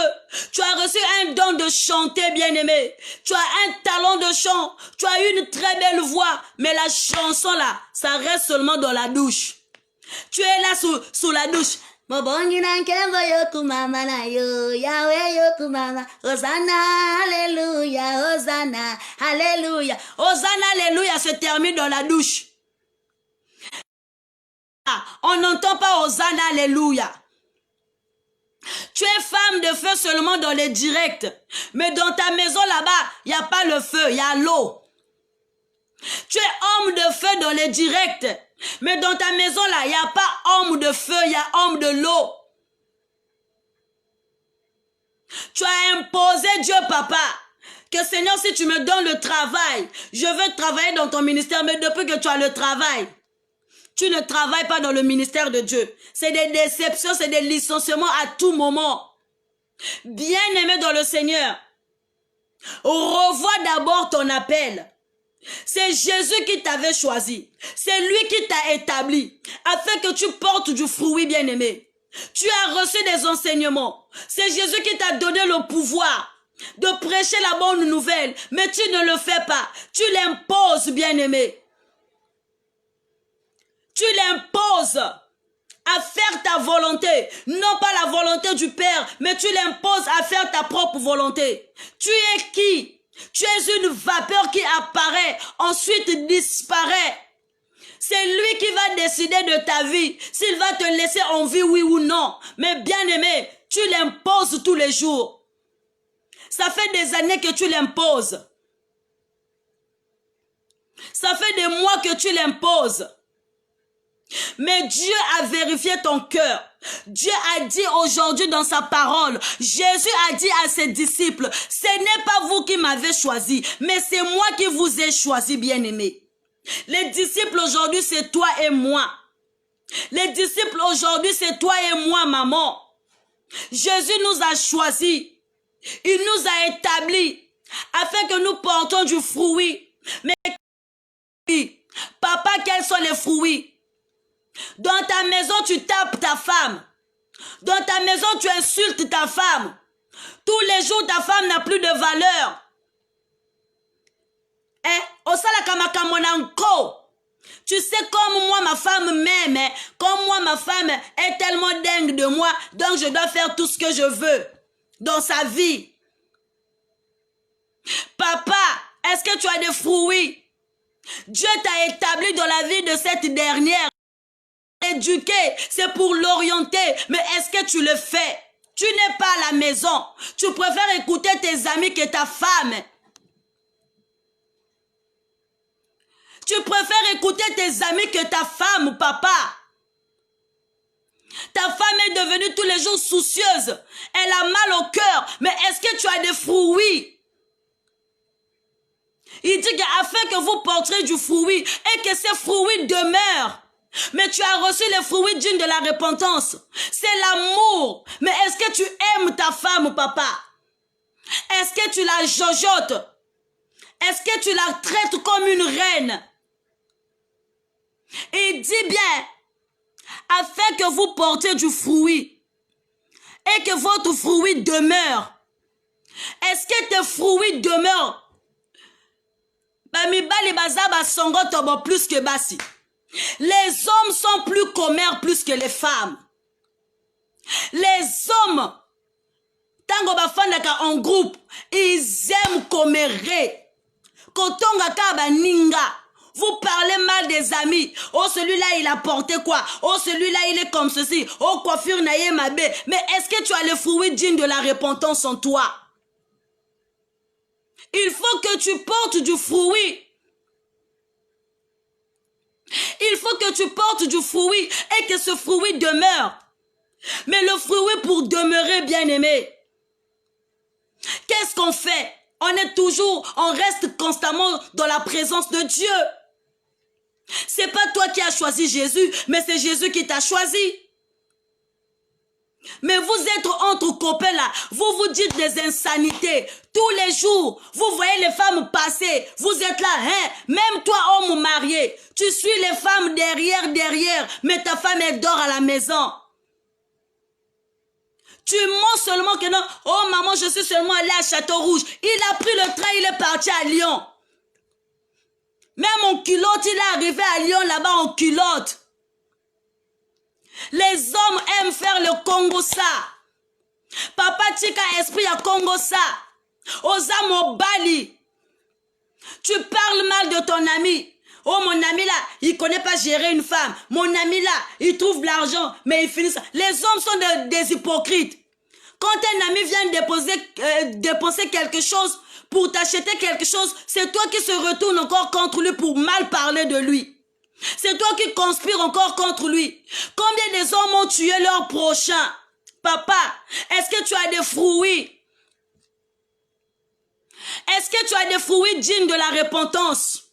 Tu as reçu un don de chanter, bien-aimé. Tu as un talent de chant. Tu as une très belle voix. Mais la chanson là, ça reste seulement dans la douche. Tu es là sous la douche. Hosanna, alléluia, Hosanna, alléluia. Hosanna, alléluia se termine dans la douche. On n'entend pas Hosanna, alléluia. Tu es femme de feu seulement dans les directs. Mais dans ta maison là-bas, il n'y a pas le feu, il y a l'eau. Tu es homme de feu dans les directs. Mais dans ta maison là, il n'y a pas homme de feu, il y a homme de l'eau. Tu as imposé Dieu, papa. Que Seigneur, si tu me donnes le travail, je veux travailler dans ton ministère. Mais depuis que tu as le travail, tu ne travailles pas dans le ministère de Dieu. C'est des déceptions, c'est des licenciements à tout moment. Bien-aimé dans le Seigneur, revois d'abord ton appel. C'est Jésus qui t'avait choisi. C'est lui qui t'a établi afin que tu portes du fruit, bien-aimé. Tu as reçu des enseignements. C'est Jésus qui t'a donné le pouvoir de prêcher la bonne nouvelle. Mais tu ne le fais pas. Tu l'imposes, bien-aimé. Tu l'imposes à faire ta volonté. Non pas la volonté du Père, mais tu l'imposes à faire ta propre volonté. Tu es qui? Tu es une vapeur qui apparaît, ensuite disparaît. C'est lui qui va décider de ta vie, s'il va te laisser en vie, oui ou non. Mais bien aimé, tu l'imposes tous les jours. Ça fait des années que tu l'imposes. Ça fait des mois que tu l'imposes. Mais Dieu a vérifié ton cœur. Dieu a dit aujourd'hui dans sa parole, Jésus a dit à ses disciples, ce n'est pas vous qui m'avez choisi, mais c'est moi qui vous ai choisi, bien-aimés. Les disciples aujourd'hui, c'est toi et moi. Les disciples aujourd'hui, c'est toi et moi, maman. Jésus nous a choisis. Il nous a établis afin que nous portons du fruit. Mais papa, quels sont les fruits? Dans ta maison, tu tapes ta femme. Dans ta maison, tu insultes ta femme. Tous les jours, ta femme n'a plus de valeur. Osalaka makambo na nko. Tu sais, comme moi, ma femme m'aime, comme moi, ma femme est tellement dingue de moi, donc je dois faire tout ce que je veux dans sa vie. Papa, est-ce que tu as des fruits? Dieu t'a établi dans la vie de cette dernière. Éduquer, c'est pour l'orienter, mais est-ce que tu le fais? Tu n'es pas à la maison. Tu préfères écouter tes amis que ta femme. Tu préfères écouter tes amis que ta femme, papa. Ta femme est devenue tous les jours soucieuse. Elle a mal au cœur. Mais est-ce que tu as des fruits? Il dit qu'afin que vous porterez du fruit et que ces fruits demeurent. Mais tu as reçu les fruits dignes de la repentance. C'est l'amour. Mais est-ce que tu aimes ta femme, papa? Est-ce que tu la jojotes? Est-ce que tu la traites comme une reine? Il dit bien, afin que vous portiez du fruit et que votre fruit demeure. Est-ce que tes fruits demeurent? Plus que basi. Les hommes sont plus commères plus que les femmes. Les hommes, tango bafandaka en groupe, ils aiment commérer. Kotonga kaba ninga. Vous parlez mal des amis. Oh, celui-là, il a porté quoi? Oh, celui-là, il est comme ceci. Oh, coiffure naïe mabé. Mais est-ce que tu as le fruit digne de la repentance en toi? Il faut que tu portes du fruit. Il faut que tu portes du fruit et que ce fruit demeure. Mais le fruit pour demeurer, bien-aimé, qu'est-ce qu'on fait? On reste constamment dans la présence de Dieu. C'est pas toi qui as choisi Jésus, mais c'est Jésus qui t'a choisi. Mais vous êtes entre copains là, vous vous dites des insanités. Tous les jours, vous voyez les femmes passer. Vous êtes là, hein? Même toi, homme marié, tu suis les femmes derrière, mais ta femme, elle dort à la maison. Tu mens seulement que non. Oh maman, je suis seulement allé à Château-Rouge. Il a pris le train, il est parti à Lyon. Même en culotte, il est arrivé à Lyon là-bas en culotte. Les hommes aiment faire le Congo ça. Papa tika esprit à Congo ça. Osamo Bali. Tu parles mal de ton ami. Oh, mon ami là, il connaît pas gérer une femme. Mon ami là, il trouve de l'argent, mais il finit ça. Les hommes sont des hypocrites. Quand un ami vient dépenser quelque chose pour t'acheter quelque chose, c'est toi qui se retourne encore contre lui pour mal parler de lui. C'est toi qui conspires encore contre lui. Combien des hommes ont tué leur prochain? Papa, est-ce que tu as des fruits? Est-ce que tu as des fruits dignes de la repentance?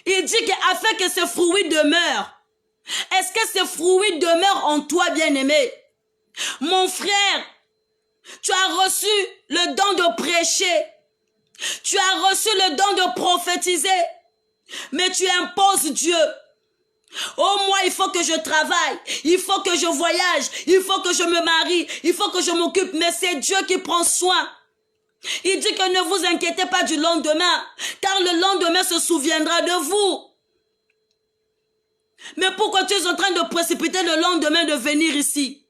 Il dit qu'afin que ce fruit demeure. Est-ce que ce fruit demeure en toi, bien-aimé? Mon frère, tu as reçu le don de prêcher. Tu as reçu le don de prophétiser. Mais tu imposes Dieu. Oh, moi, il faut que je travaille. Il faut que je voyage. Il faut que je me marie. Il faut que je m'occupe. Mais c'est Dieu qui prend soin. Il dit que ne vous inquiétez pas du lendemain, car le lendemain se souviendra de vous. Mais pourquoi tu es en train de précipiter le lendemain de venir ici?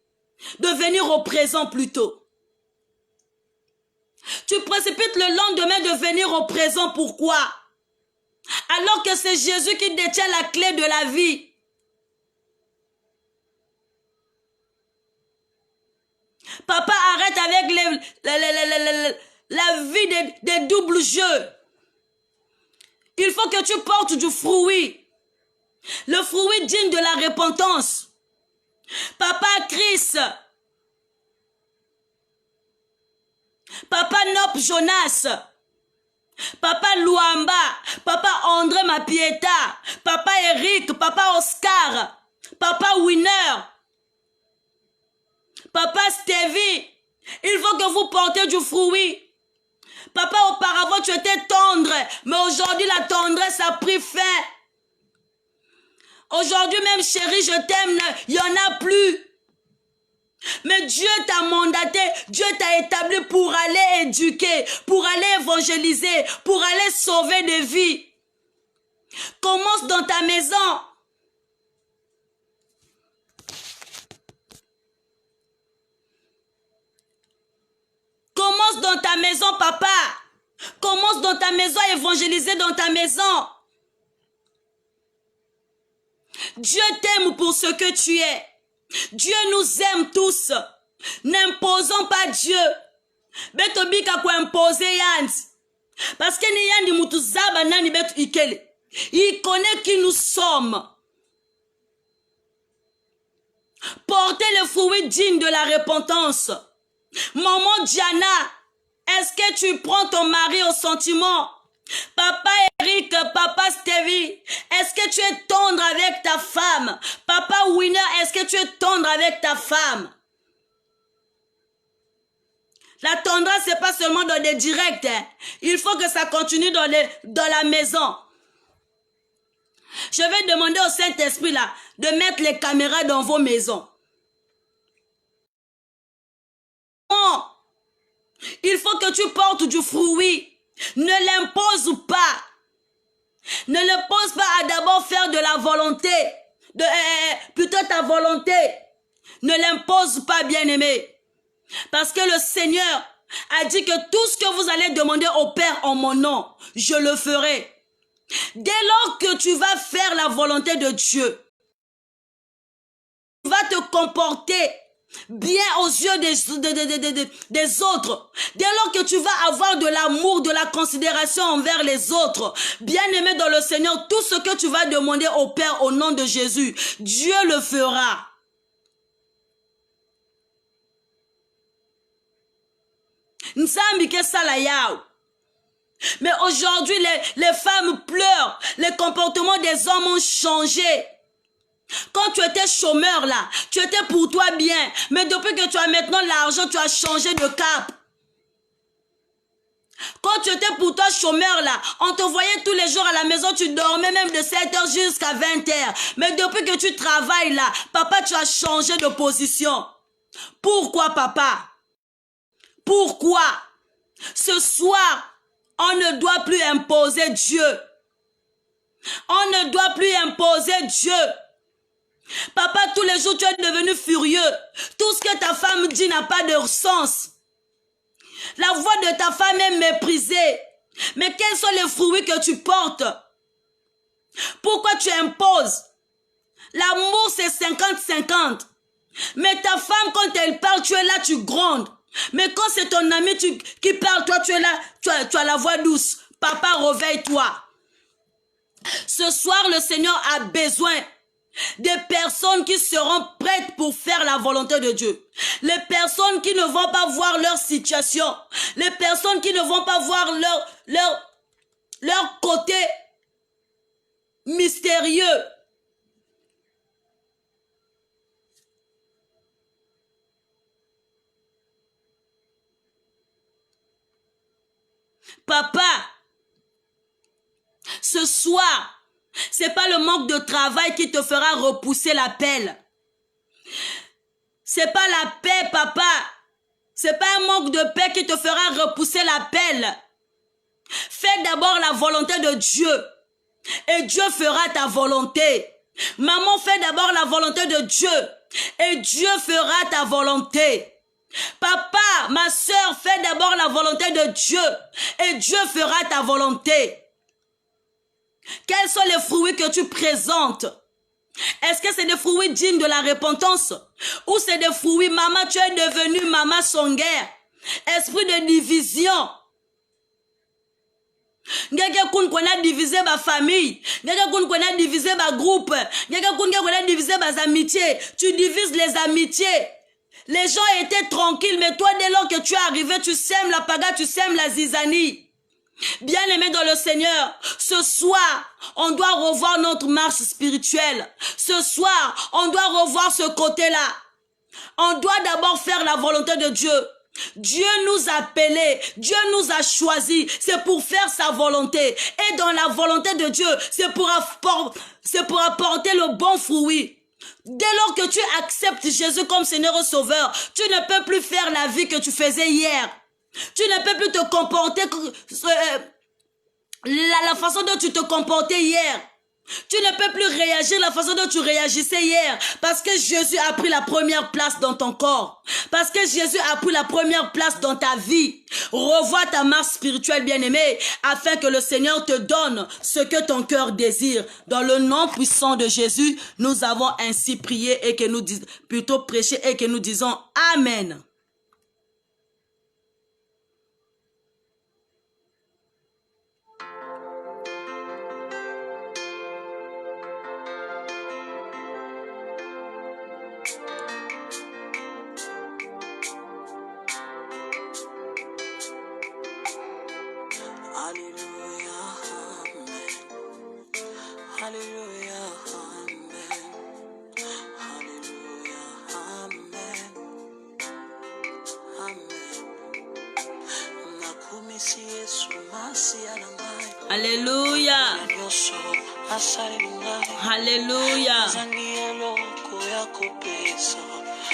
De venir au présent plutôt. Tu précipites le lendemain de venir au présent, pourquoi? Alors que c'est Jésus qui détient la clé de la vie. Papa, arrête avec la vie des doubles jeux. Il faut que tu portes du fruit. Le fruit digne de la repentance. Papa Chris. Papa Nop Jonas. Papa Luamba. Papa André Mapieta. Papa Eric. Papa Oscar. Papa Winner. Papa Stevie. Il faut que vous portez du fruit. Papa, auparavant, tu étais tendre, mais aujourd'hui, la tendresse a pris fin. Aujourd'hui, même, chérie, je t'aime, il n'y en a plus. Mais Dieu t'a mandaté, Dieu t'a établi pour aller éduquer, pour aller évangéliser, pour aller sauver des vies. Commence dans ta maison. Commence dans ta maison, papa. Commence dans ta maison à évangéliser dans ta maison. Dieu t'aime pour ce que tu es. Dieu nous aime tous. N'imposons pas Dieu. Betobika kwa imposer yandi. Parce que ni yandi mutuzaba nani betu ikele. Il connaît qui nous sommes. Portez le fruit digne de la repentance. Maman Diana, est-ce que tu prends ton mari au sentiment? Papa Eric, papa Stevie, est-ce que tu es tendre avec ta femme? Papa Winner, est-ce que tu es tendre avec ta femme? La tendresse, c'est pas seulement dans des directs. Hein. Il faut que ça continue dans la maison. Je vais demander au Saint-Esprit là de mettre les caméras dans vos maisons. Non. Il faut que tu portes du fruit. Ne l'impose pas. Ne l'impose pas à d'abord faire de la volonté. Plutôt ta volonté. Ne l'impose pas, bien-aimé. Parce que le Seigneur a dit que tout ce que vous allez demander au Père en mon nom, je le ferai. Dès lors que tu vas faire la volonté de Dieu, tu vas te comporter bien aux yeux des autres. Dès lors que tu vas avoir de l'amour, de la considération envers les autres, bien-aimé dans le Seigneur, tout ce que tu vas demander au Père au nom de Jésus, Dieu le fera. Mais aujourd'hui, les femmes pleurent. Les comportements des hommes ont changé. Quand tu étais chômeur là, tu étais pour toi bien. Mais depuis que tu as maintenant l'argent, tu as changé de cap. Quand tu étais pour toi chômeur là, on te voyait tous les jours à la maison, tu dormais même de 7h jusqu'à 20h. Mais depuis que tu travailles là, papa, tu as changé de position. Pourquoi, papa? Pourquoi? Ce soir, on ne doit plus imposer Dieu. On ne doit plus imposer Dieu. Papa, tous les jours, tu es devenu furieux. Tout ce que ta femme dit n'a pas de sens. La voix de ta femme est méprisée. Mais quels sont les fruits que tu portes? Pourquoi tu imposes? L'amour, c'est 50-50. Mais ta femme, quand elle parle, tu es là, tu grondes. Mais quand c'est ton ami qui parle, toi, tu es là, tu as la voix douce. Papa, réveille-toi. Ce soir, le Seigneur a besoin des personnes qui seront prêtes pour faire la volonté de Dieu. Les personnes qui ne vont pas voir leur situation. Les personnes qui ne vont pas voir leur côté mystérieux. Papa, ce soir, c'est pas le manque de travail qui te fera repousser l'appel. C'est pas la paix, papa. C'est pas un manque de paix qui te fera repousser l'appel. Fais d'abord la volonté de Dieu. Et Dieu fera ta volonté. Maman, fais d'abord la volonté de Dieu. Et Dieu fera ta volonté. Papa, ma soeur, fais d'abord la volonté de Dieu. Et Dieu fera ta volonté. Quels sont les fruits que tu présentes? Est-ce que c'est des fruits dignes de la repentance? Ou c'est des fruits, maman, tu es devenue maman sans guerre? Esprit de division. Ngeke kun kona diviser ma famille. Ngeke kun kona diviser ma groupe. Ngeke kun kona diviser mes amitiés. Tu divises les amitiés. Les gens étaient tranquilles, mais toi, dès lors que tu es arrivé, tu sèmes la paga, tu sèmes la zizanie. Bien-aimés dans le Seigneur, ce soir, on doit revoir notre marche spirituelle. Ce soir, on doit revoir ce côté-là. On doit d'abord faire la volonté de Dieu. Dieu nous a appelés, Dieu nous a choisis, c'est pour faire sa volonté. Et dans la volonté de Dieu, c'est pour apporter le bon fruit. Dès lors que tu acceptes Jésus comme Seigneur et Sauveur, tu ne peux plus faire la vie que tu faisais hier. Tu ne peux plus te comporter la façon dont tu te comportais hier. Tu ne peux plus réagir la façon dont tu réagissais hier. Parce que Jésus a pris la première place dans ton corps. Parce que Jésus a pris la première place dans ta vie. Revois ta marche spirituelle, bien-aimée, afin que le Seigneur te donne ce que ton cœur désire. Dans le nom puissant de Jésus, nous avons ainsi prié et que nous disons, plutôt prêché et que nous disons Amen. Alléluia. Alléluia.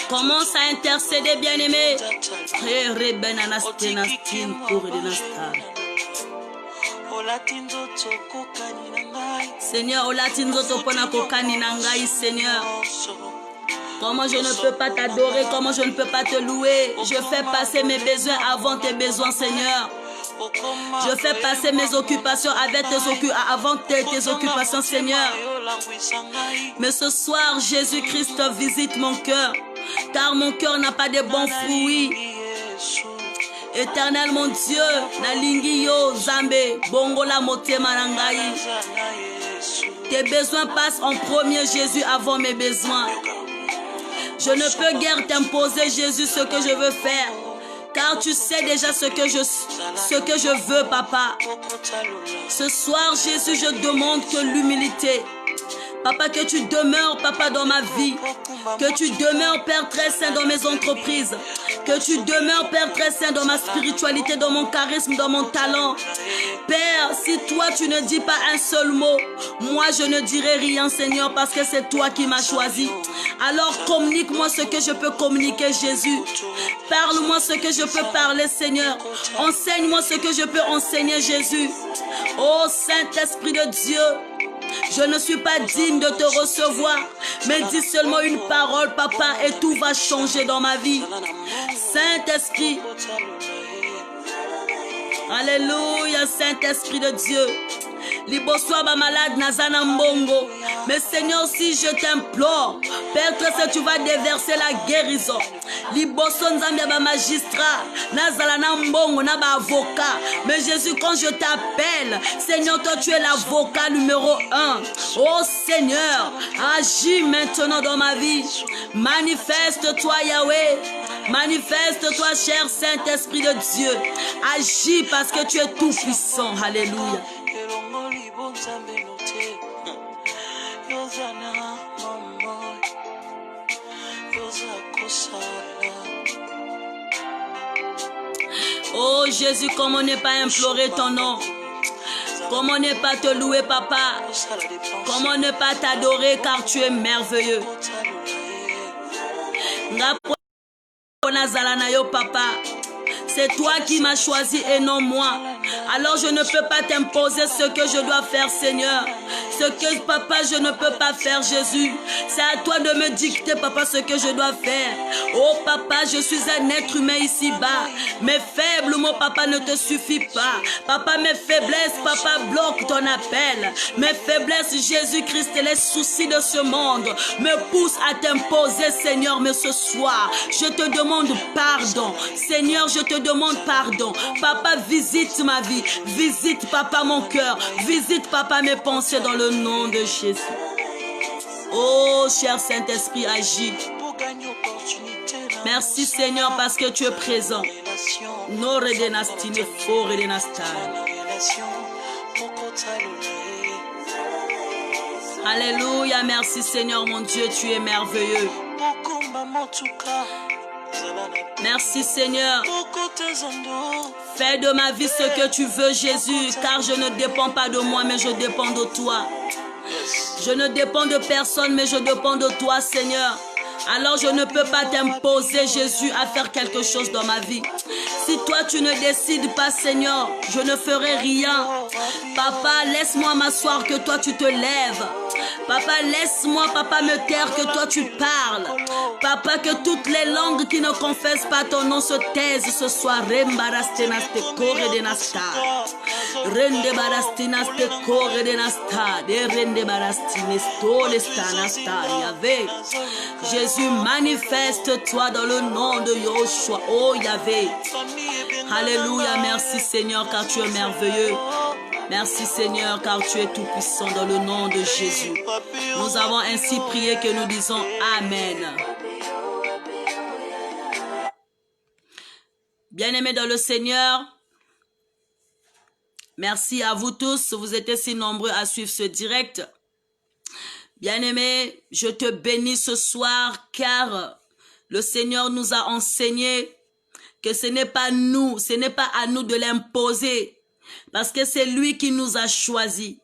Commence à intercéder, bien-aimé. Seigneur, Seigneur. Comment je ne peux pas t'adorer, comment je ne peux pas te louer. Je fais passer mes besoins avant tes besoins, Seigneur. Je fais passer mes occupations avant tes occupations, Seigneur. Mais ce soir, Jésus-Christ visite mon cœur, car mon cœur n'a pas de bons fruits. Éternel mon Dieu, nalingi yo Zambé, bongola motema nangai. Tes besoins passent en premier, Jésus, avant mes besoins. Je ne peux guère t'imposer, Jésus, ce que je veux faire. Car tu sais déjà ce que je veux, Papa. Ce soir, Jésus, je demande que l'humilité. Papa, que tu demeures, Papa, dans ma vie. Que tu demeures, Père très saint, dans mes entreprises. Que tu demeures, Père très saint, dans ma spiritualité, dans mon charisme, dans mon talent. Père, si toi, tu ne dis pas un seul mot, moi, je ne dirai rien, Seigneur, parce que c'est toi qui m'as choisi. Alors, communique-moi ce que je peux communiquer, Jésus. Parle-moi ce que je peux parler, Seigneur. Enseigne-moi ce que je peux enseigner, Jésus. Oh, Saint-Esprit de Dieu, je ne suis pas digne de te recevoir, mais dis seulement une parole, Papa, et tout va changer dans ma vie. Saint-Esprit, alléluia, Saint-Esprit de Dieu. Liboswa ba malade nazana mbongo. Mais Seigneur, si je t'implore, Père très saint, tu vas déverser la guérison. Liboso nzambe ba magistrat, nazala na mbongo na ba avocat. Mais Jésus, quand je t'appelle, Seigneur, toi tu es l'avocat numéro 1. Oh Seigneur, agis maintenant dans ma vie. Manifeste-toi, Yahweh. Manifeste-toi, cher Saint-Esprit de Dieu. Agis parce que tu es tout puissant. Alléluia. Oh Jésus, comment ne pas implorer ton nom? Comment ne pas te louer, Papa? Comment ne pas t'adorer, car tu es merveilleux. Papa, c'est toi qui m'as choisi et non moi. Alors je ne peux pas t'imposer ce que je dois faire, Seigneur. Ce que, Papa, je ne peux pas faire, Jésus. C'est à toi de me dicter, Papa, ce que je dois faire. Oh, Papa, je suis un être humain ici-bas. Mes faibles mots, Papa, ne te suffisent pas. Papa, mes faiblesses, Papa, bloque ton appel. Mes faiblesses, Jésus-Christ, et les soucis de ce monde me poussent à t'imposer, Seigneur. Mais ce soir, je te demande pardon. Seigneur, je te demande pardon. Papa, visite ma vie. Visite, Papa, mon cœur. Visite, Papa, mes pensées dans le nom de Jésus. Oh, cher Saint-Esprit, agis. Merci, Seigneur, parce que tu es présent. Alléluia, merci, Seigneur, mon Dieu, tu es merveilleux. Merci, Seigneur. Fais de ma vie ce que tu veux, Jésus, car je ne dépends pas de moi, mais je dépends de toi. Je ne dépends de personne, mais je dépends de toi, Seigneur. Alors je ne peux pas t'imposer, Jésus, à faire quelque chose dans ma vie. Si toi tu ne décides pas, Seigneur, je ne ferai rien. Papa, laisse-moi m'asseoir, que toi tu te lèves. Papa, laisse-moi, papa, me taire, que toi tu parles. Papa, que toutes les langues qui ne confessent pas ton nom se taisent ce soir. Rende barastinas te corre de nasta, de rende barastines tole stanasta, Yahvé. Jésus, manifeste-toi dans le nom de Yoshua, oh Yahvé. Alléluia, merci Seigneur, car tu es merveilleux. Merci Seigneur, car tu es tout puissant dans le nom de Jésus. Nous avons ainsi prié que nous disons Amen. Bien-aimés dans le Seigneur, merci à vous tous. Vous êtes si nombreux à suivre ce direct. Bien-aimé, je te bénis ce soir car le Seigneur nous a enseigné que ce n'est pas nous, ce n'est pas à nous de l'imposer parce que c'est lui qui nous a choisis.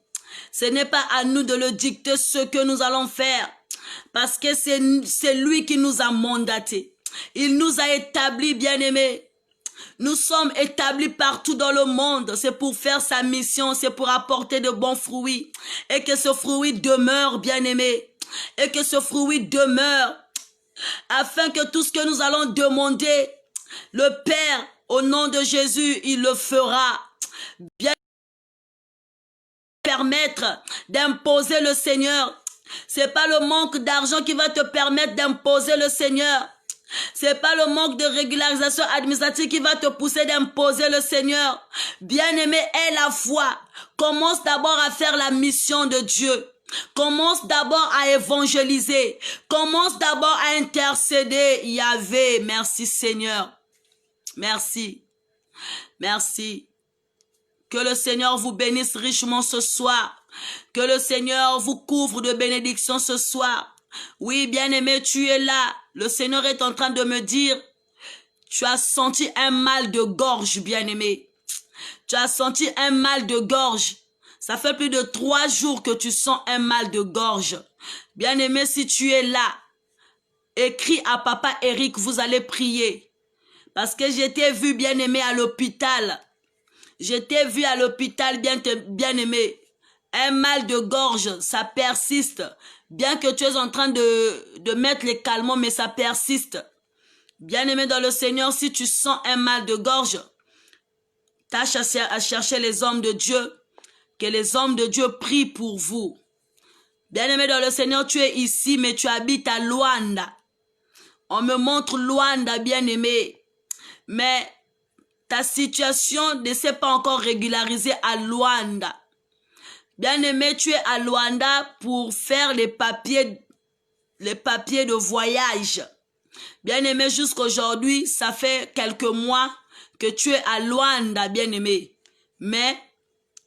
Ce n'est pas à nous de le dicter ce que nous allons faire parce que c'est lui qui nous a mandatés. Il nous a établis, bien-aimés. Nous sommes établis partout dans le monde. C'est pour faire sa mission, c'est pour apporter de bons fruits. Et que ce fruit demeure, bien-aimé. Et que ce fruit demeure. Afin que tout ce que nous allons demander, le Père, au nom de Jésus, il le fera. Bien permettre d'imposer le Seigneur. C'est pas le manque d'argent qui va te permettre d'imposer le Seigneur. C'est pas le manque de régularisation administrative qui va te pousser d'imposer le Seigneur. Bien-aimé, aie la foi. Commence d'abord à faire la mission de Dieu. Commence d'abord à évangéliser. Commence d'abord à intercéder. Yahvé, merci Seigneur. Merci. Merci. Que le Seigneur vous bénisse richement ce soir. Que le Seigneur vous couvre de bénédictions ce soir. Oui, bien-aimé, tu es là. Le Seigneur est en train de me dire, tu as senti un mal de gorge, bien-aimé. Tu as senti un mal de gorge. Ça fait plus de 3 jours que tu sens un mal de gorge. Bien-aimé, si tu es là, écris à Papa Eric, vous allez prier. Parce que j'étais vu, bien-aimé, à l'hôpital. J'étais vu à l'hôpital, bien-aimé. Un mal de gorge, ça persiste. Bien que tu es en train de mettre les calmants, mais ça persiste. Bien-aimé dans le Seigneur, si tu sens un mal de gorge, tâche à chercher les hommes de Dieu. Que les hommes de Dieu prient pour vous. Bien-aimé dans le Seigneur, tu es ici, mais tu habites à Luanda. On me montre Luanda, bien-aimé. Mais ta situation ne s'est pas encore régularisée à Luanda. Bien-aimé, tu es à Luanda pour faire les papiers de voyage. Bien-aimé, jusqu'aujourd'hui, ça fait quelques mois que tu es à Luanda, bien-aimé. Mais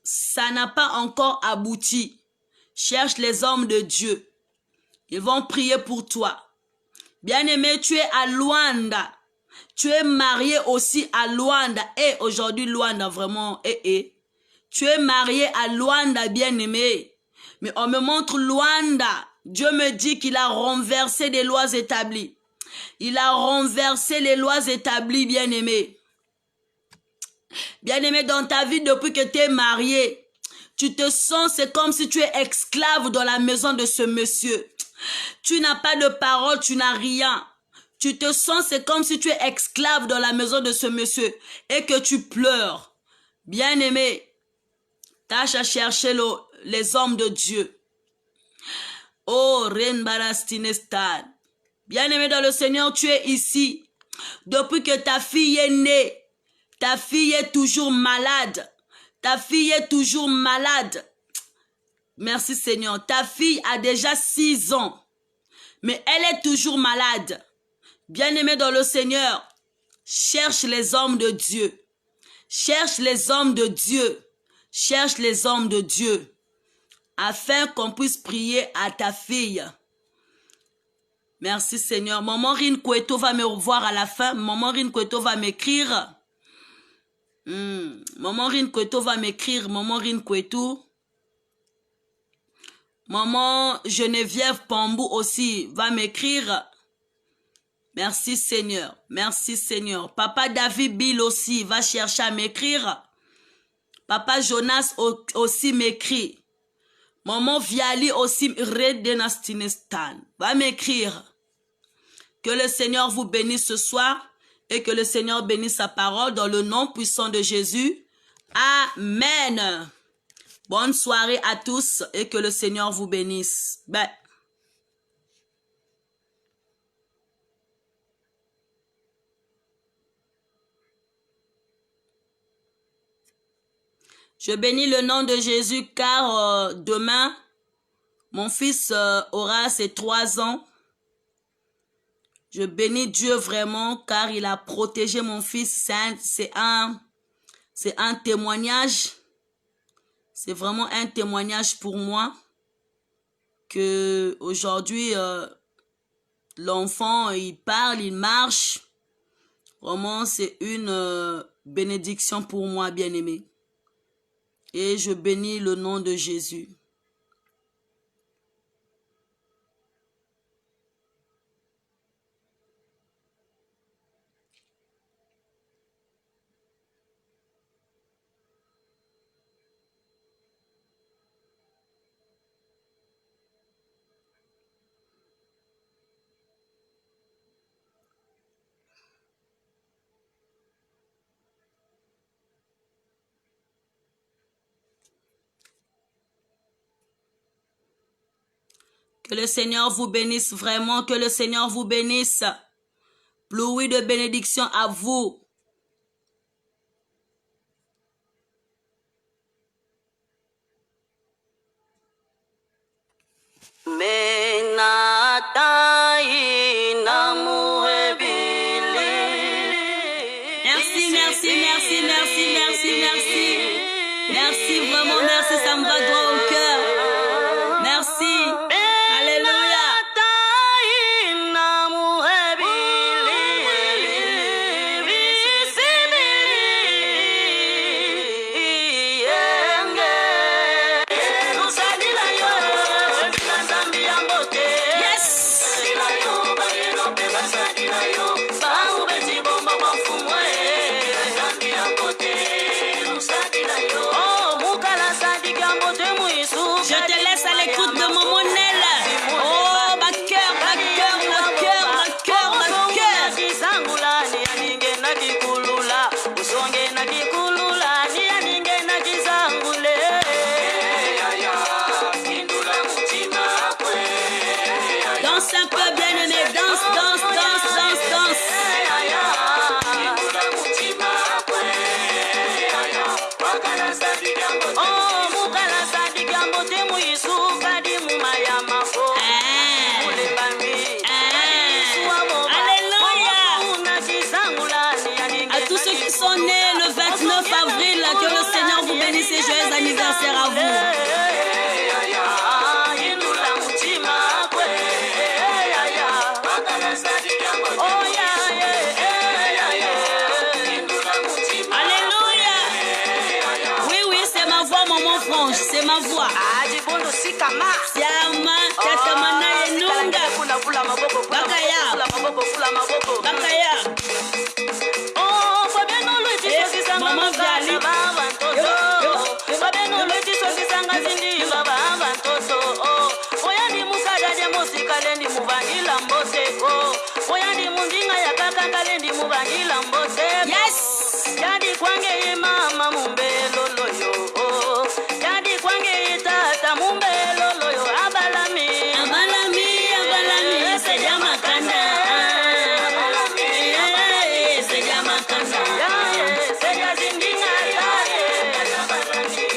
ça n'a pas encore abouti. Cherche les hommes de Dieu. Ils vont prier pour toi. Bien-aimé, tu es à Luanda. Tu es marié aussi à Luanda. Et aujourd'hui, Luanda, vraiment, tu es marié à Luanda, bien-aimé. Mais on me montre Luanda. Dieu me dit qu'il a renversé des lois établies. Il a renversé les lois établies, bien-aimé. Bien-aimé, dans ta vie, depuis que tu es marié, tu te sens, c'est comme si tu es esclave dans la maison de ce monsieur. Tu n'as pas de parole, tu n'as rien. Tu te sens, c'est comme si tu es esclave dans la maison de ce monsieur et que tu pleures. Bien-aimé, tâche à chercher les hommes de Dieu. Oh, Ren Barastinestad. Bien-aimé dans le Seigneur, tu es ici. Depuis que ta fille est née, ta fille est toujours malade. Ta fille est toujours malade. Merci Seigneur. Ta fille a déjà 6 ans. Mais elle est toujours malade. Bien-aimé dans le Seigneur, cherche les hommes de Dieu. Cherche les hommes de Dieu. Cherche les hommes de Dieu. Afin qu'on puisse prier à ta fille. Merci Seigneur. Maman Rin Koueto va me revoir à la fin. Maman Rin Koueto va m'écrire. Maman Rin Koueto va m'écrire. Maman Rin Koueto. Maman Geneviève Pambou aussi va m'écrire. Merci Seigneur. Merci Seigneur. Papa David Bill aussi va chercher à m'écrire. Papa Jonas aussi m'écrit. Maman Viali aussi Redenastinestan va m'écrire. Que le Seigneur vous bénisse ce soir et que le Seigneur bénisse sa parole dans le nom puissant de Jésus. Amen. Bonne soirée à tous et que le Seigneur vous bénisse. Bye. Je bénis le nom de Jésus car demain, mon fils aura ses 3 ans. Je bénis Dieu vraiment car il a protégé mon fils. C'est un témoignage. C'est vraiment un témoignage pour moi que aujourd'hui l'enfant il parle, il marche. Vraiment c'est une bénédiction pour moi, bien-aimé. Et je bénis le nom de Jésus. Que le Seigneur vous bénisse vraiment, que le Seigneur vous bénisse. Pluie de bénédiction à vous. Merci, merci, merci, merci, merci, merci. Merci, vraiment, merci, ça me va droit au cœur. Merci. Alléluia. Je te laisse à l'écoute de mon monel. Oh, ma cœur, ma cœur, ma cœur, ma cœur, ma cœur. Danse un peu, bien-aimé. Danse, danse, danse, danse, danse. Tous ceux qui sont nés le 29 avril, que le Seigneur vous bénisse et joyeux anniversaire à vous. Alléluia. Oui, oui, c'est ma voix, maman Franche, c'est ma voix. Siama, tatamana yenunga. Bakaya. Bakaya. Maman Viali. Yes.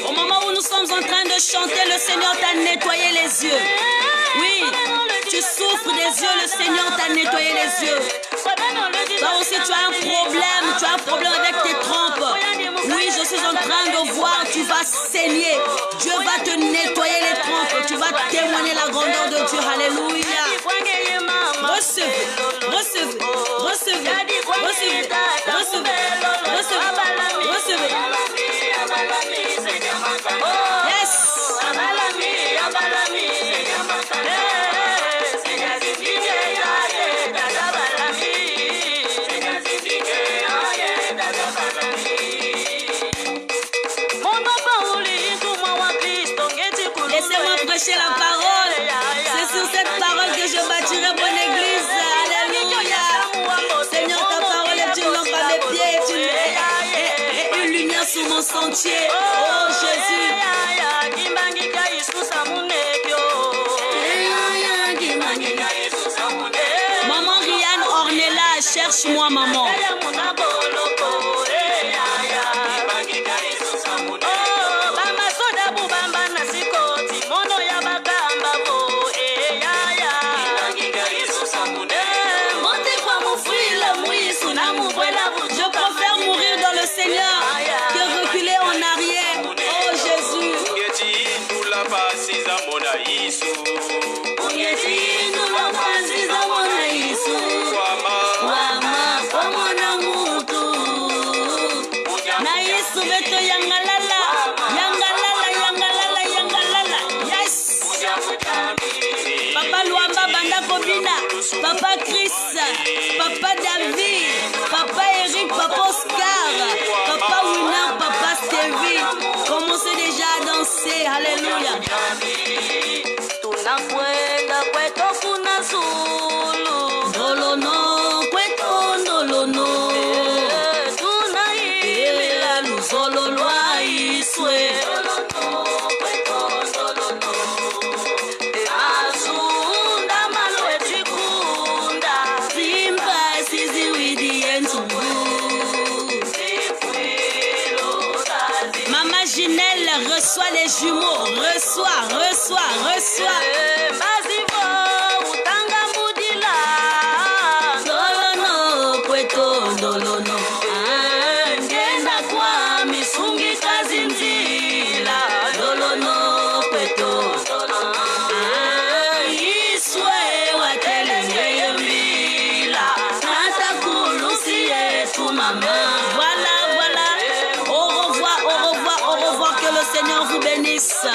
Au moment où nous sommes en train de chanter, le Seigneur t'a nettoyé les yeux. Oui, tu souffres des yeux, le Seigneur t'a nettoyé les yeux. Toi aussi tu as un problème avec tes trompes. Oui, je suis en train de voir, tu vas saigner. Dieu va te nettoyer les trompes. Tu vas témoigner la grandeur de Dieu. Alléluia. Recevez, recevez, recevez, recevez, recevez, recevez, recevez. Yes. Laissez-moi prêcher la parole. C'est sur cette parole que je bâtirai mon église. Alléluia. Seigneur, ta parole est une lampe à mes pieds et une lumière sur mon sentier. Oh Jésus. Maman Rianne Ornella, cherche-moi maman. Je préfère mourir dans le Seigneur que reculer en arrière. Oh Jésus. Yes. Papa Luamba Banda Kobina, Papa Chris, Papa David, Papa Eric, Papa Oscar, Papa Winner, Papa Stevie. Commencez déjà à danser. Alléluia. Dolono, kweto, dolono. Tunaimila luzolo lwa iswe. Maman Ginelle reçoit les jumeaux. Reçoit. Dolono, kweto, dolono. Ngenda kwa misungi kazinzila. Dolono, kweto, dolono. Iswe watelenge mbila. Natakulusi yetu mama. Voilà. Au revoir, que le Seigneur vous bénisse.